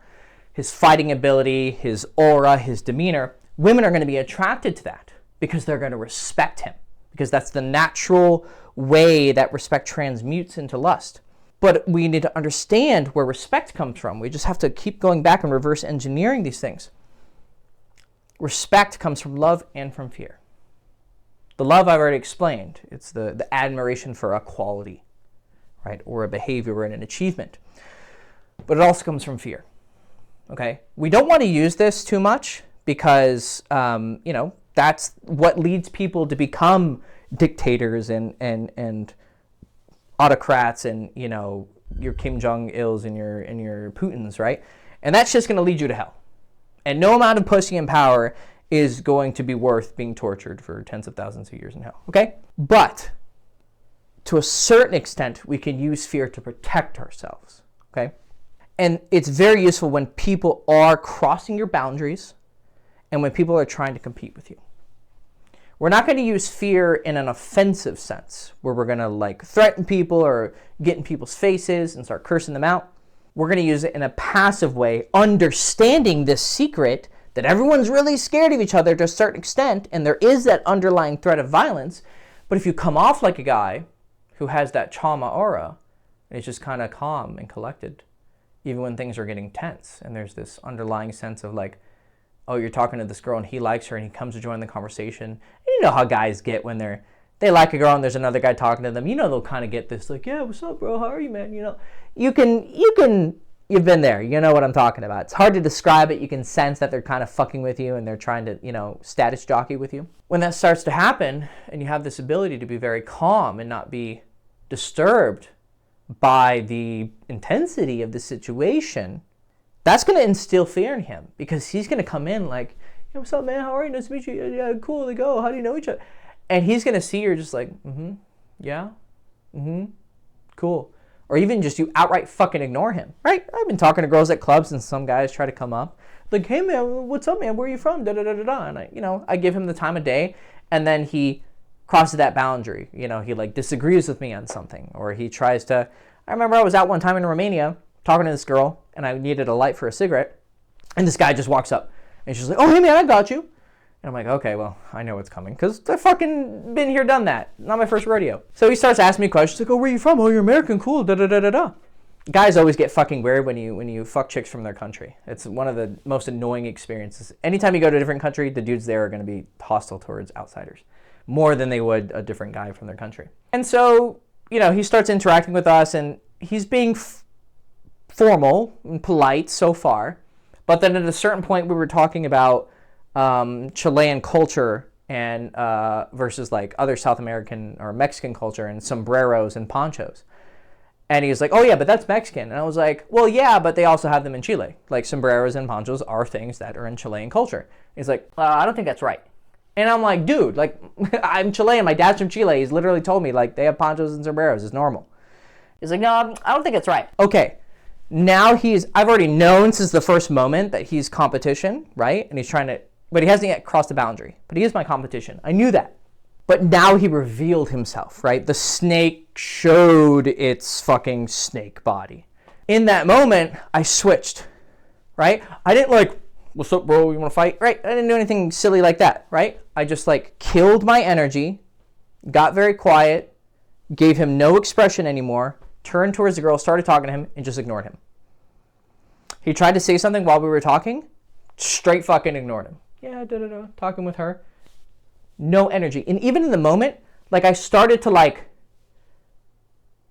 his fighting ability, his aura, his demeanor, women are going to be attracted to that because they're going to respect him, because that's the natural way that respect transmutes into lust. But we need to understand where respect comes from. We just have to keep going back and reverse engineering these things. Respect comes from love and from fear. The love I've already explained. It's the admiration for a quality, right? Or a behavior or an achievement. But it also comes from fear, okay? We don't want to use this too much because, That's what leads people to become dictators and autocrats and, you know, your Kim Jong-ils and your Putins, right? And that's just going to lead you to hell. And no amount of pussy and power is going to be worth being tortured for tens of thousands of years in hell, okay? But to a certain extent, we can use fear to protect ourselves, okay? And it's very useful when people are crossing your boundaries and when people are trying to compete with you. We're not going to use fear in an offensive sense, where we're going to like threaten people or get in people's faces and start cursing them out. We're going to use it in a passive way, understanding this secret that everyone's really scared of each other to a certain extent, and there is that underlying threat of violence. But if you come off like a guy who has that Chama aura, and it's just kind of calm and collected, even when things are getting tense, and there's this underlying sense of like, oh, you're talking to this girl and he likes her and he comes to join the conversation. And you know how guys get when they like a girl and there's another guy talking to them. You know they'll kind of get this like, yeah, what's up, bro? How are you, man? You know, you've been there. You know what I'm talking about. It's hard to describe it. You can sense that they're kind of fucking with you and they're trying to, you know, status jockey with you. When that starts to happen and you have this ability to be very calm and not be disturbed by the intensity of the situation, that's going to instill fear in him, because he's going to come in like, hey, what's up, man? How are you? Nice to meet you. Yeah, cool. Like, oh, how do you know each other? And he's going to see you're just like, yeah, cool. Or even just you outright fucking ignore him, right? I've been talking to girls at clubs and some guys try to come up. Like, hey, man, what's up, man? Where are you from? Da-da-da-da-da. And I give him the time of day, and then he crosses that boundary. You know, he like disagrees with me on something, or he tries to. I remember I was out one time in Romania talking to this girl, and I needed a light for a cigarette, and this guy just walks up, and she's like, oh, hey, man, I got you. And I'm like, okay, well, I know what's coming, because I've fucking been here, done that. Not my first rodeo. So he starts asking me questions, like, oh, where are you from? Oh, you're American, cool, da-da-da-da-da. Guys always get fucking weird when you fuck chicks from their country. It's one of the most annoying experiences. Anytime you go to a different country, the dudes there are going to be hostile towards outsiders, more than they would a different guy from their country. And so, you know, he starts interacting with us, and he's being formal and polite so far, but then at a certain point we were talking about Chilean culture and versus like other South American or Mexican culture and sombreros and ponchos, and he was like, oh yeah, but that's Mexican. And I was like, well yeah, but they also have them in Chile. Like sombreros and ponchos are things that are in Chilean culture. He's like, I don't think that's right. And I'm like, dude, like I'm Chilean, my dad's from Chile. He's literally told me like they have ponchos and sombreros, it's normal. He's like, no, I don't think it's right. Okay. Now I've already known since the first moment that he's competition, right? And he's trying to, but he hasn't yet crossed the boundary. But he is my competition. I knew that. But now he revealed himself, right? The snake showed its fucking snake body. In that moment, I switched, right? I didn't like, what's up, bro? You want to fight? Right? I didn't do anything silly like that, right? I just like killed my energy, got very quiet, gave him no expression anymore, turned towards the girl, started talking to him, and just ignored him. He tried to say something while we were talking, straight fucking ignored him. Yeah, talking with her. No energy. And even in the moment, like I started to like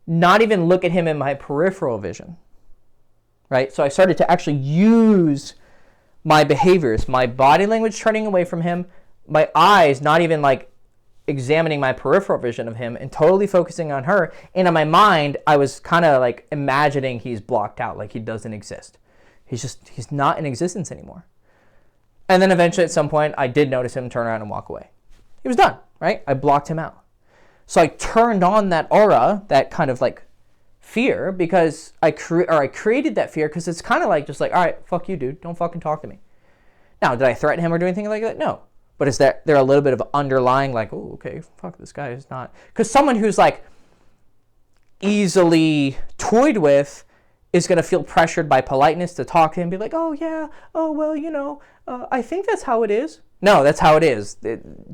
not even look at him in my peripheral vision, right? So I started to actually use my behaviors, my body language turning away from him, my eyes not even like examining my peripheral vision of him and totally focusing on her. And in my mind, I was kind of like imagining he's blocked out, like he doesn't exist. He's not in existence anymore. And then eventually at some point, I did notice him turn around and walk away. He was done, right? I blocked him out. So I turned on that aura, that kind of like fear, because I created that fear because it's kind of like just like, all right, fuck you, dude. Don't fucking talk to me. Now, did I threaten him or do anything like that? No. But is there a little bit of underlying like, oh, okay, fuck, this guy is not. Because someone who's like easily toyed with is going to feel pressured by politeness to talk to him and be like, oh, yeah, oh, well, you know, I think that's how it is. No, that's how it is.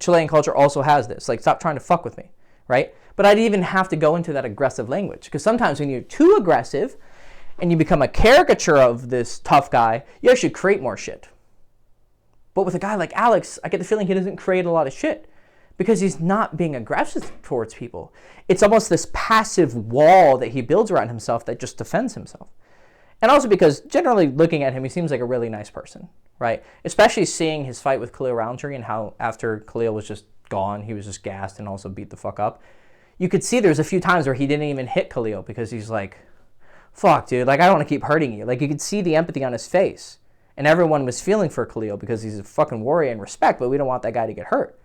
Chilean culture also has this. Like, stop trying to fuck with me, right? But I didn't even have to go into that aggressive language, because sometimes when you're too aggressive and you become a caricature of this tough guy, you actually create more shit. But with a guy like Alex, I get the feeling he doesn't create a lot of shit because he's not being aggressive towards people. It's almost this passive wall that he builds around himself that just defends himself. And also because generally looking at him, he seems like a really nice person, right? Especially seeing his fight with Khalil Roundtree and how after Khalil was just gone, he was just gassed and also beat the fuck up. You could see there's a few times where he didn't even hit Khalil because he's like, fuck, dude, like, I don't want to keep hurting you. Like, you could see the empathy on his face. And everyone was feeling for Khalil because he's a fucking warrior and respect, but we don't want that guy to get hurt,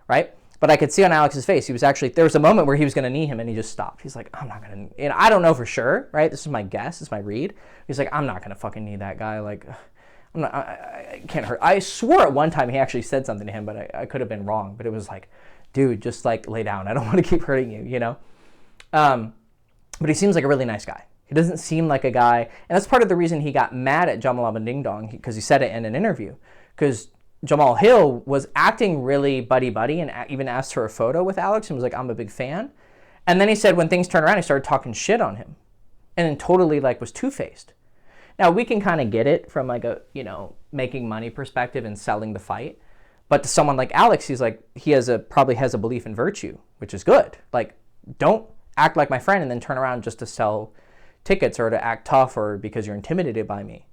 right? But I could see on Alex's face, he was actually, there was a moment where he was going to knee him and he just stopped. He's like, I'm not going to, and I don't know for sure, right? This is my guess, this is my read. He's like, I'm not going to fucking knee that guy. Like, I'm not, I can't hurt. I swore at one time he actually said something to him, but I could have been wrong. But it was like, dude, just like lay down. I don't want to keep hurting you, you know? But he seems like a really nice guy. He doesn't seem like a guy, and that's part of the reason he got mad at Jamal Ding Dong, because he said it in an interview. Because Jamal Hill was acting really buddy-buddy and even asked for a photo with Alex and was like, I'm a big fan. And then he said when things turned around, he started talking shit on him and then totally like was two-faced. Now, we can kind of get it from like a, you know, making money perspective and selling the fight. But to someone like Alex, he's like, probably has a belief in virtue, which is good. Like, don't act like my friend and then turn around just to sell tickets or to act tough or because you're intimidated by me,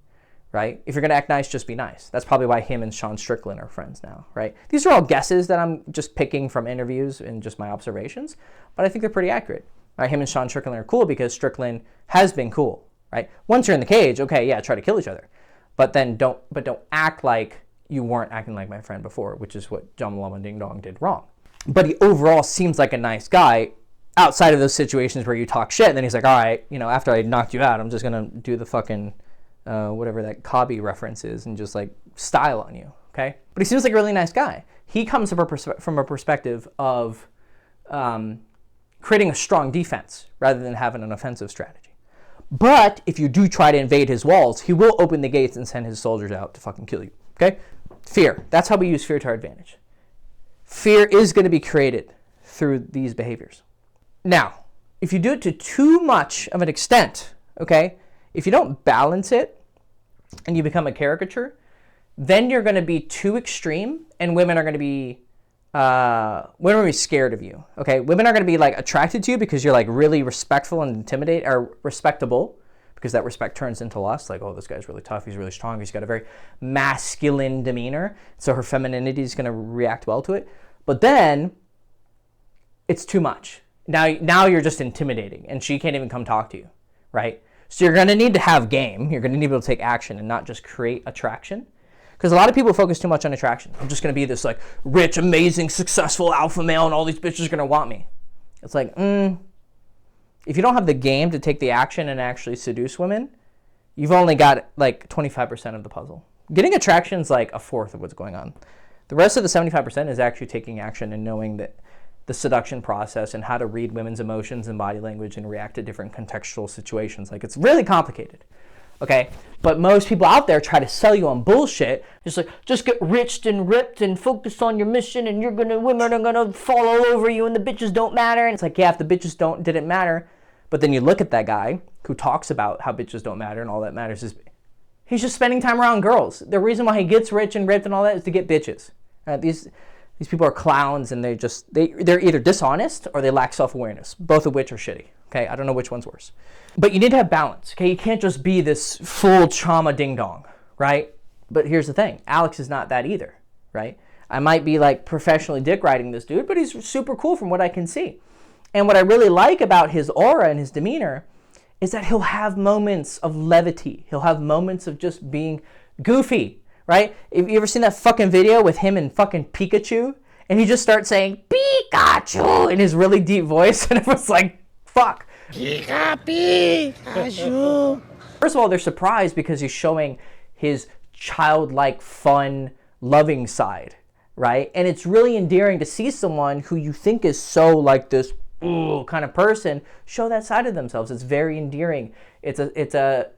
right? If you're going to act nice, just be nice. That's probably why him and Sean Strickland are friends now, right? These are all guesses that I'm just picking from interviews and just my observations, but I think they're pretty accurate. Right? Him and Sean Strickland are cool because Strickland has been cool, right? Once you're in the cage, okay, yeah, try to kill each other, but then don't act like you weren't acting like my friend before, which is what Jamal Ding Dong did wrong. But he overall seems like a nice guy outside of those situations where you talk shit, and then he's like, all right, you know, after I knocked you out, I'm just going to do the fucking, whatever that Cobby reference is, and just like style on you, okay? But he seems like a really nice guy. He comes from a perspective of creating a strong defense rather than having an offensive strategy. But if you do try to invade his walls, he will open the gates and send his soldiers out to fucking kill you, okay? Fear. That's how we use fear to our advantage. Fear is going to be created through these behaviors. Now, if you do it to too much of an extent, okay, if you don't balance it and you become a caricature, then you're going to be too extreme and women are going to be scared of you, okay? Women are going to be like attracted to you because you're like really respectful and respectable, because that respect turns into lust, like, oh, this guy's really tough, he's really strong, he's got a very masculine demeanor, so her femininity is going to react well to it. But then it's too much. Now you're just intimidating, and she can't even come talk to you, right? So you're going to need to have game. You're going to need to be able to take action and not just create attraction. Because a lot of people focus too much on attraction. I'm just going to be this like rich, amazing, successful alpha male, and all these bitches are going to want me. It's like, if you don't have the game to take the action and actually seduce women, you've only got like 25% of the puzzle. Getting attraction is like a fourth of what's going on. The rest of the 75% is actually taking action and knowing that the seduction process and how to read women's emotions and body language and react to different contextual situations. Like, it's really complicated, okay? But most people out there try to sell you on bullshit. Just like, just get rich and ripped and focus on your mission and women are gonna fall all over you and the bitches don't matter. And it's like, yeah, if the bitches didn't matter, but then you look at that guy who talks about how bitches don't matter and all that matters is he's just spending time around girls. The reason why he gets rich and ripped and all that is to get bitches. These people are clowns, and they're either dishonest or they lack self-awareness, both of which are shitty, okay? I don't know which one's worse. But you need to have balance, okay? You can't just be this full trauma ding-dong, right? But here's the thing. Alex is not that either, right? I might be like professionally dick riding this dude, but he's super cool from what I can see. And what I really like about his aura and his demeanor is that he'll have moments of levity. He'll have moments of just being goofy, right? Have you ever seen that fucking video with him and fucking Pikachu? And he just starts saying, Pikachu, in his really deep voice. And it was like, fuck. Pikachu. First of all, they're surprised because he's showing his childlike, fun, loving side, right? And it's really endearing to see someone who you think is so like this kind of person show that side of themselves. It's very endearing. It's a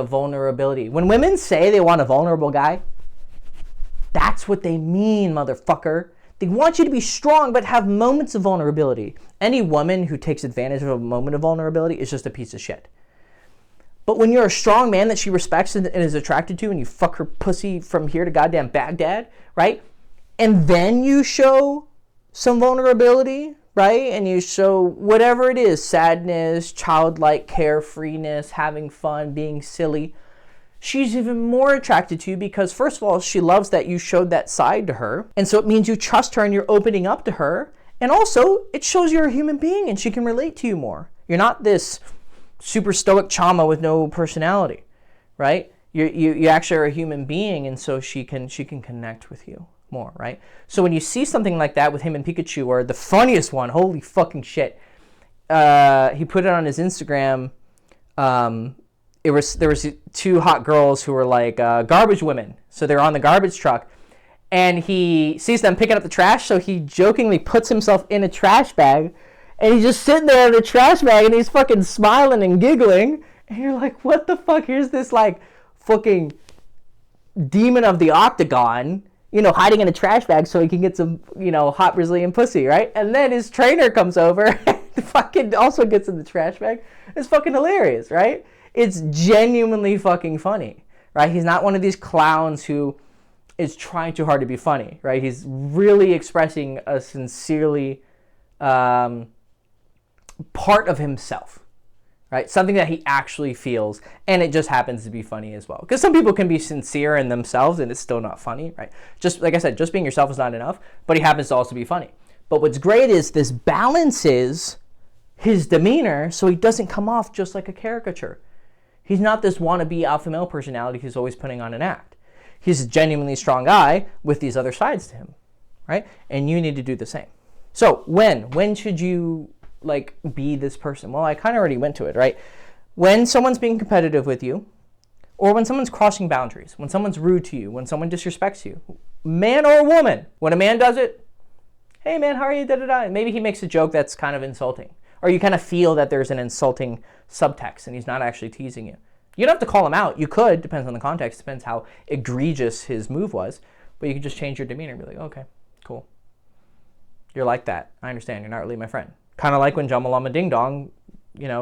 vulnerability. When women say they want a vulnerable guy, that's what they mean, motherfucker. They want you to be strong, but have moments of vulnerability. Any woman who takes advantage of a moment of vulnerability is just a piece of shit. But when you're a strong man that she respects and is attracted to, and you fuck her pussy from here to goddamn Baghdad, right? And then you show some vulnerability right? And you show whatever it is, sadness, childlike carefreeness, having fun, being silly, she's even more attracted to you because, first of all, she loves that you showed that side to her. And so it means you trust her and you're opening up to her. And also, it shows you're a human being and she can relate to you more. You're not this super stoic chama with no personality, right? You actually are a human being, and so she can connect with you more, right? So when you see something like that with him and Pikachu, or the funniest one, holy fucking shit, he put it on his Instagram. There was two hot girls who were like garbage women, so they're on the garbage truck, and he sees them picking up the trash, so he jokingly puts himself in a trash bag, and he's just sitting there in the trash bag, and he's fucking smiling and giggling, and you're like, what the fuck? Here's this like fucking demon of the octagon, hiding in a trash bag so he can get some, hot Brazilian pussy, right? And then his trainer comes over and fucking also gets in the trash bag. It's fucking hilarious, right? It's genuinely fucking funny, right? He's not one of these clowns who is trying too hard to be funny, right? He's really expressing a sincerely part of himself, right? Something that he actually feels, and it just happens to be funny as well. Because some people can be sincere in themselves and it's still not funny, right? Just like I said, just being yourself is not enough, but he happens to also be funny. But what's great is this balances his demeanor so he doesn't come off just like a caricature. He's not this wannabe alpha male personality who's always putting on an act. He's a genuinely strong guy with these other sides to him, right? And you need to do the same. So when should you be this person? Well, I kind of already went to it, right? When someone's being competitive with you, or when someone's crossing boundaries, when someone's rude to you, when someone disrespects you, man or woman. When a man does it, hey man, how are you? Da-da-da. Maybe he makes a joke that's kind of insulting, or you kind of feel that there's an insulting subtext and he's not actually teasing you. You don't have to call him out. You could, depends on the context, depends how egregious his move was, but you can just change your demeanor and be like, okay, cool. You're like that. I understand. You're not really my friend. Kind of like when Jamalama Ding Dong,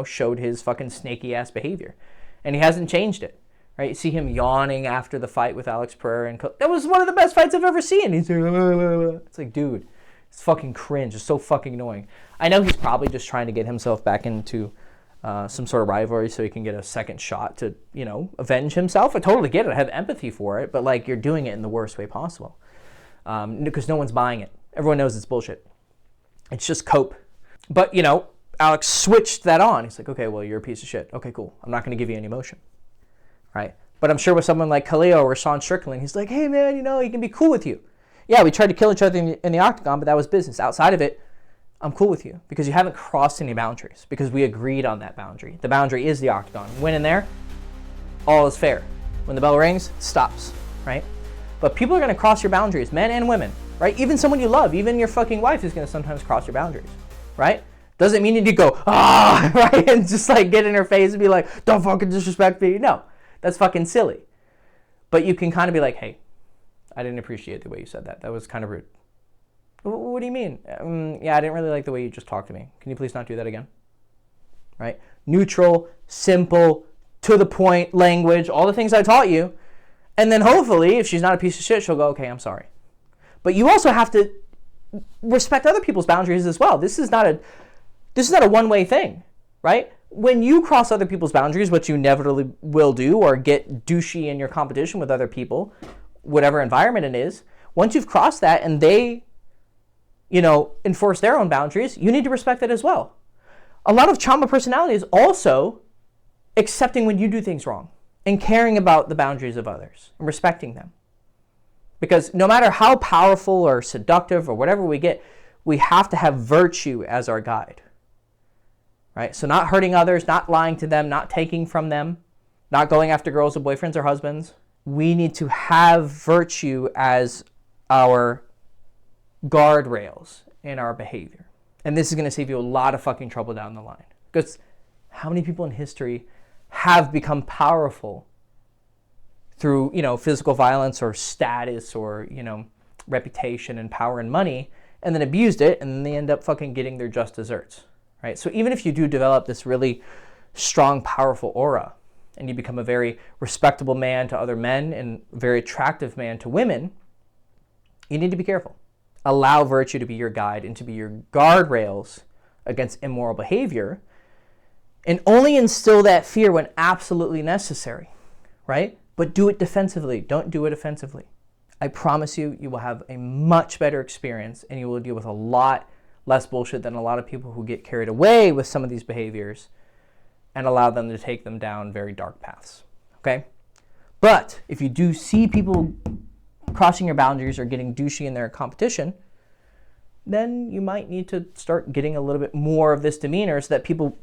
showed his fucking snaky ass behavior, and he hasn't changed it, right? You see him yawning after the fight with Alex Pereira, and that was one of the best fights I've ever seen. He's like, it's like, dude, it's fucking cringe. It's so fucking annoying. I know he's probably just trying to get himself back into some sort of rivalry so he can get a second shot to, avenge himself. I totally get it. I have empathy for it, but you're doing it in the worst way possible, because no one's buying it. Everyone knows it's bullshit. It's just cope. But, Alex switched that on. He's like, okay, well, you're a piece of shit. Okay, cool. I'm not going to give you any emotion, right? But I'm sure with someone like Khalil or Sean Strickland, he's like, hey, man, he can be cool with you. Yeah, we tried to kill each other in the octagon, but that was business. Outside of it, I'm cool with you because you haven't crossed any boundaries, because we agreed on that boundary. The boundary is the octagon. When in there, all is fair. When the bell rings, it stops, right? But people are going to cross your boundaries, men and women, right? Even someone you love, even your fucking wife is going to sometimes cross your boundaries, right? Doesn't mean you need to go, right? And just get in her face and be like, don't fucking disrespect me. No, that's fucking silly. But you can kind of be like, hey, I didn't appreciate the way you said that. That was kind of rude. What do you mean? Yeah, I didn't really like the way you just talked to me. Can you please not do that again? Right? Neutral, simple, to the point language, all the things I taught you. And then hopefully, if she's not a piece of shit, she'll go, okay, I'm sorry. But you also have to respect other people's boundaries as well. This is not a one-way thing, right? When you cross other people's boundaries, which you inevitably will do, or get douchey in your competition with other people, whatever environment it is, once you've crossed that and they, enforce their own boundaries, you need to respect that as well. A lot of trauma personality is also accepting when you do things wrong and caring about the boundaries of others and respecting them. Because no matter how powerful or seductive or whatever we get, we have to have virtue as our guide, right? So not hurting others, not lying to them, not taking from them, not going after girls with boyfriends or husbands. We need to have virtue as our guardrails in our behavior. And this is going to save you a lot of fucking trouble down the line. Because how many people in history have become powerful through, physical violence or status or, reputation and power and money, and then abused it, and then they end up fucking getting their just desserts, right? So even if you do develop this really strong, powerful aura, and you become a very respectable man to other men and a very attractive man to women, you need to be careful. allow virtue to be your guide and to be your guardrails against immoral behavior, and only instill that fear when absolutely necessary, right? But do it defensively. Don't do it offensively. I promise you, you will have a much better experience and you will deal with a lot less bullshit than a lot of people who get carried away with some of these behaviors and allow them to take them down very dark paths, okay? But if you do see people crossing your boundaries or getting douchey in their competition, then you might need to start getting a little bit more of this demeanor so that people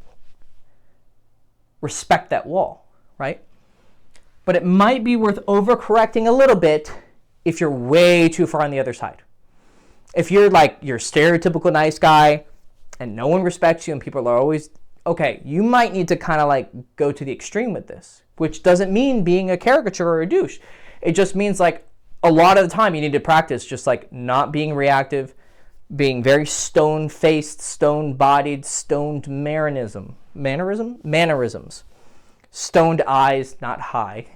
respect that wall, right? But it might be worth overcorrecting a little bit if you're way too far on the other side. If you're like your stereotypical nice guy and no one respects you and people are always, okay, you might need to kind of like go to the extreme with this, which doesn't mean being a caricature or a douche. It just means like a lot of the time you need to practice just like not being reactive, being very stone-faced, stone-bodied, stoned mannerisms. Stoned eyes, not high.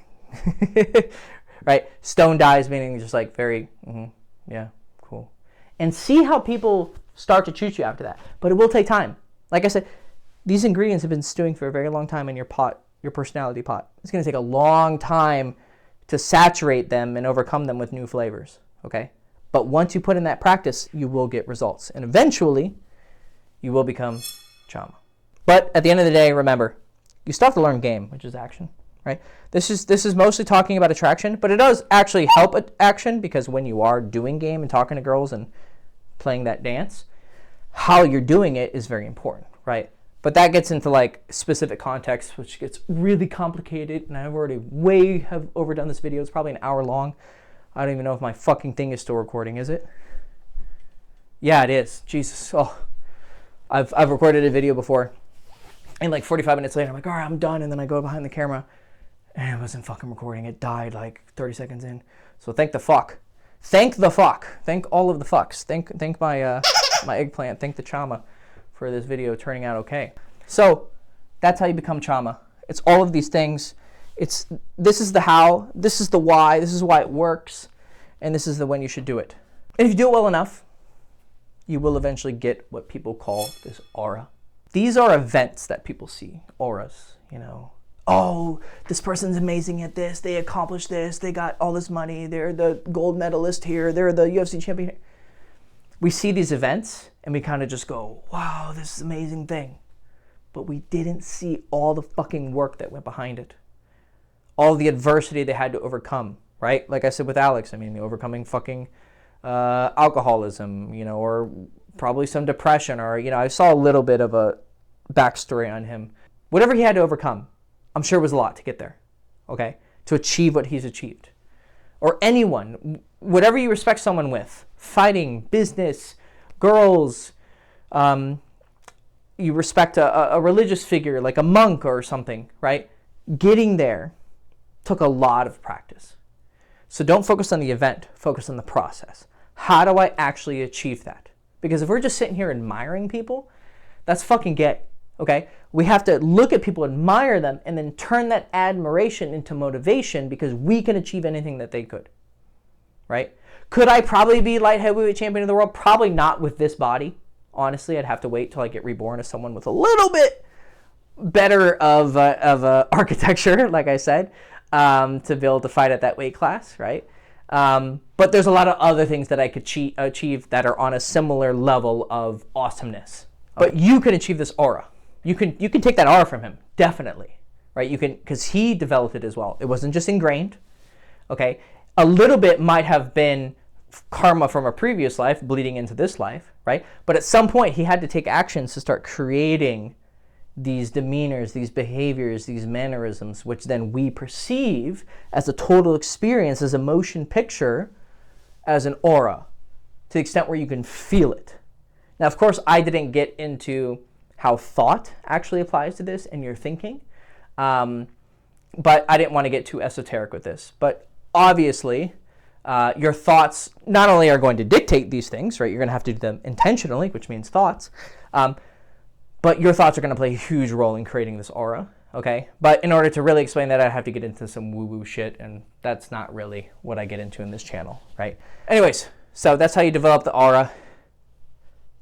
Right? Stoned eyes meaning just like very, yeah, cool. And see how people start to choose you after that. But it will take time. Like I said, these ingredients have been stewing for a very long time in your pot, your personality pot. It's going to take a long time to saturate them and overcome them with new flavors, okay? But once you put in that practice, you will get results. And eventually, you will become Chama. But at the end of the day, remember, you still have to learn game, which is action, right? This is mostly talking about attraction, but it does actually help action because when you are doing game and talking to girls and playing that dance, how you're doing it is very important, right? But that gets into like specific context, which gets really complicated, and I've already have overdone this video. It's probably an hour long. I don't even know if my fucking thing is still recording, is it? Yeah, it is. Jesus. Oh, I've recorded a video before, and like 45 minutes later, I'm like, all right, I'm done, and then I go behind the camera, and it wasn't fucking recording. It died like 30 seconds in. So thank the fuck. Thank the fuck. Thank all of the fucks. Thank my my eggplant. Thank the Chama for this video turning out okay. So that's how you become Chama. It's all of these things. This is the how, this is the why, this is why it works, and this is the when you should do it. And if you do it well enough, you will eventually get what people call this aura. These are events that people see, auras, you know. Oh, this person's amazing at this, they accomplished this, they got all this money, they're the gold medalist here, they're the UFC champion here. We see these events and we kind of just go, wow, this is an amazing thing. But we didn't see all the fucking work that went behind it. All the adversity they had to overcome, right? Like I said with Alex, I mean, overcoming fucking alcoholism, you know, or probably some depression, or, you know, I saw a little bit of a backstory on him. Whatever he had to overcome, I'm sure it was a lot to get there, okay? To achieve what he's achieved. Or anyone, whatever you respect someone with, fighting, business, girls, you respect a religious figure like a monk or something, right? Getting there took a lot of practice. So don't focus on the event, focus on the process. How do I actually achieve that? Because if we're just sitting here admiring people, that's fucking gay, okay? We have to look at people, admire them, and then turn that admiration into motivation because we can achieve anything that they could, right? Could I probably be light heavyweight champion of the world? Probably not with this body. Honestly, I'd have to wait till I get reborn as someone with a little bit better of architecture, like I said, to be able to fight at that weight class, right? But there's a lot of other things that I could achieve that are on a similar level of awesomeness. But you can achieve this aura. You can take that aura from him, definitely, right? You can, because he developed it as well. It wasn't just ingrained, okay? A little bit might have been karma from a previous life bleeding into this life, right? But at some point he had to take actions to start creating these demeanors, these behaviors, these mannerisms, which then we perceive as a total experience, as a motion picture, as an aura, to the extent where you can feel it. Now, of course, I didn't get into how thought actually applies to this and your thinking, but I didn't want to get too esoteric with this. But obviously, your thoughts not only are going to dictate these things, right? You're going to have to do them intentionally, which means thoughts, but your thoughts are going to play a huge role in creating this aura, okay? But in order to really explain that, I have to get into some woo-woo shit, and that's not really what I get into in this channel, right? Anyways, So that's how you develop the aura,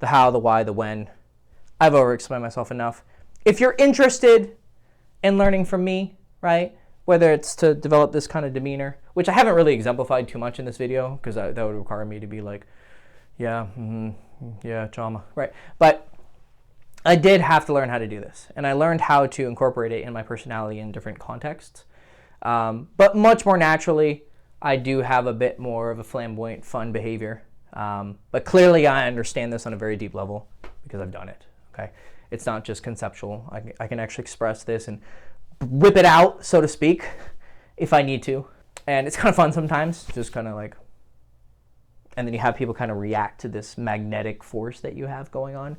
the how, the why, the when. I've overexplained myself enough. If you're interested in learning from me, right, whether it's to develop this kind of demeanor, which I haven't really exemplified too much in this video because that would require me to be like, yeah, yeah, trauma, right? But I did have to learn how to do this, and I learned how to incorporate it in my personality in different contexts. But much more naturally, I do have a bit more of a flamboyant, fun behavior. But clearly I understand this on a very deep level because I've done it, okay? It's not just conceptual. I can actually express this and whip it out, so to speak, if I need to. And it's kind of fun sometimes, just kind of like, and then you have people kind of react to this magnetic force that you have going on.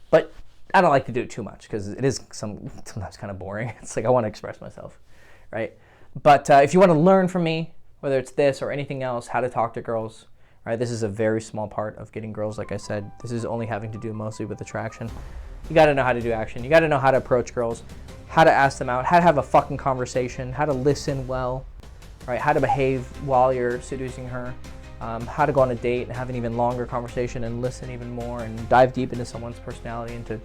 But I don't like to do it too much because it is sometimes kind of boring. It's like I want to express myself, right? But if you want to learn from me, whether it's this or anything else, how to talk to girls, right? This is a very small part of getting girls, like I said. This is only having to do mostly with attraction. You got to know how to do action. You got to know how to approach girls, how to ask them out, how to have a fucking conversation, how to listen well, right? How to behave while you're seducing her, how to go on a date and have an even longer conversation and listen even more and dive deep into someone's personality and to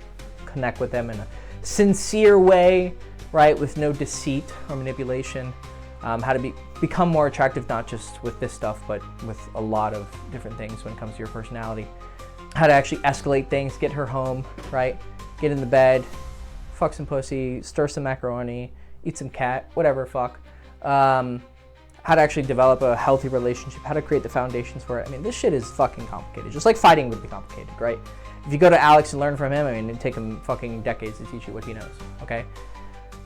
connect with them in a sincere way, right? With no deceit or manipulation. How to become more attractive, not just with this stuff, but with a lot of different things when it comes to your personality. How to actually escalate things, get her home, right? Get in the bed, fuck some pussy, stir some macaroni, eat some cat, whatever, fuck. How to actually develop a healthy relationship, how to create the foundations for it. I mean, this shit is fucking complicated. Just like fighting would be complicated, right? If you go to Alex and learn from him, I mean, it'd take him fucking decades to teach you what he knows, okay?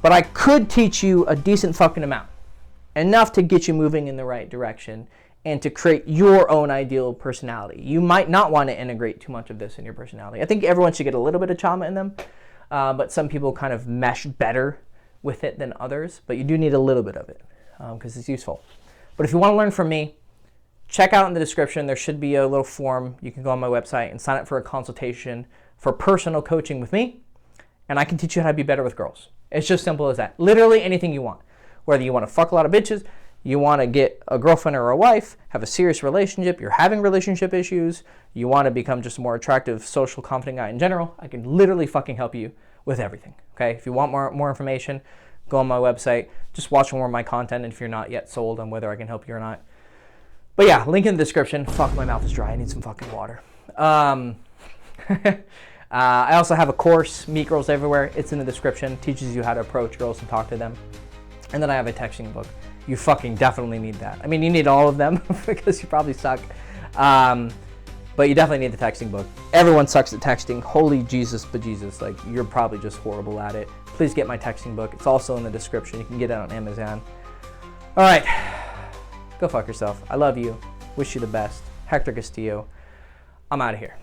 But I could teach you a decent fucking amount. Enough to get you moving in the right direction and to create your own ideal personality. You might not want to integrate too much of this in your personality. I think everyone should get a little bit of trauma in them, but some people kind of mesh better with it than others, but you do need a little bit of it because it's useful. But if you want to learn from me, check out in the description. There should be a little form. You can go on my website and sign up for a consultation for personal coaching with me, and I can teach you how to be better with girls. It's just simple as that. Literally anything you want. Whether you want to fuck a lot of bitches, you want to get a girlfriend or a wife, have a serious relationship, you're having relationship issues, you want to become just a more attractive, social, confident guy in general, I can literally fucking help you with everything, okay? If you want more information, go on my website, just watch more of my content if you're not yet sold on whether I can help you or not. But yeah, link in the description. Fuck, my mouth is dry, I need some fucking water. I also have a course, Meet Girls Everywhere. It's in the description, teaches you how to approach girls and talk to them. And then I have a texting book. You fucking definitely need that. I mean, you need all of them because you probably suck. But you definitely need the texting book. Everyone sucks at texting. Holy Jesus, bejesus. Like, you're probably just horrible at it. Please get my texting book. It's also in the description. You can get it on Amazon. All right. Go fuck yourself. I love you. Wish you the best. Hector Castillo. I'm out of here.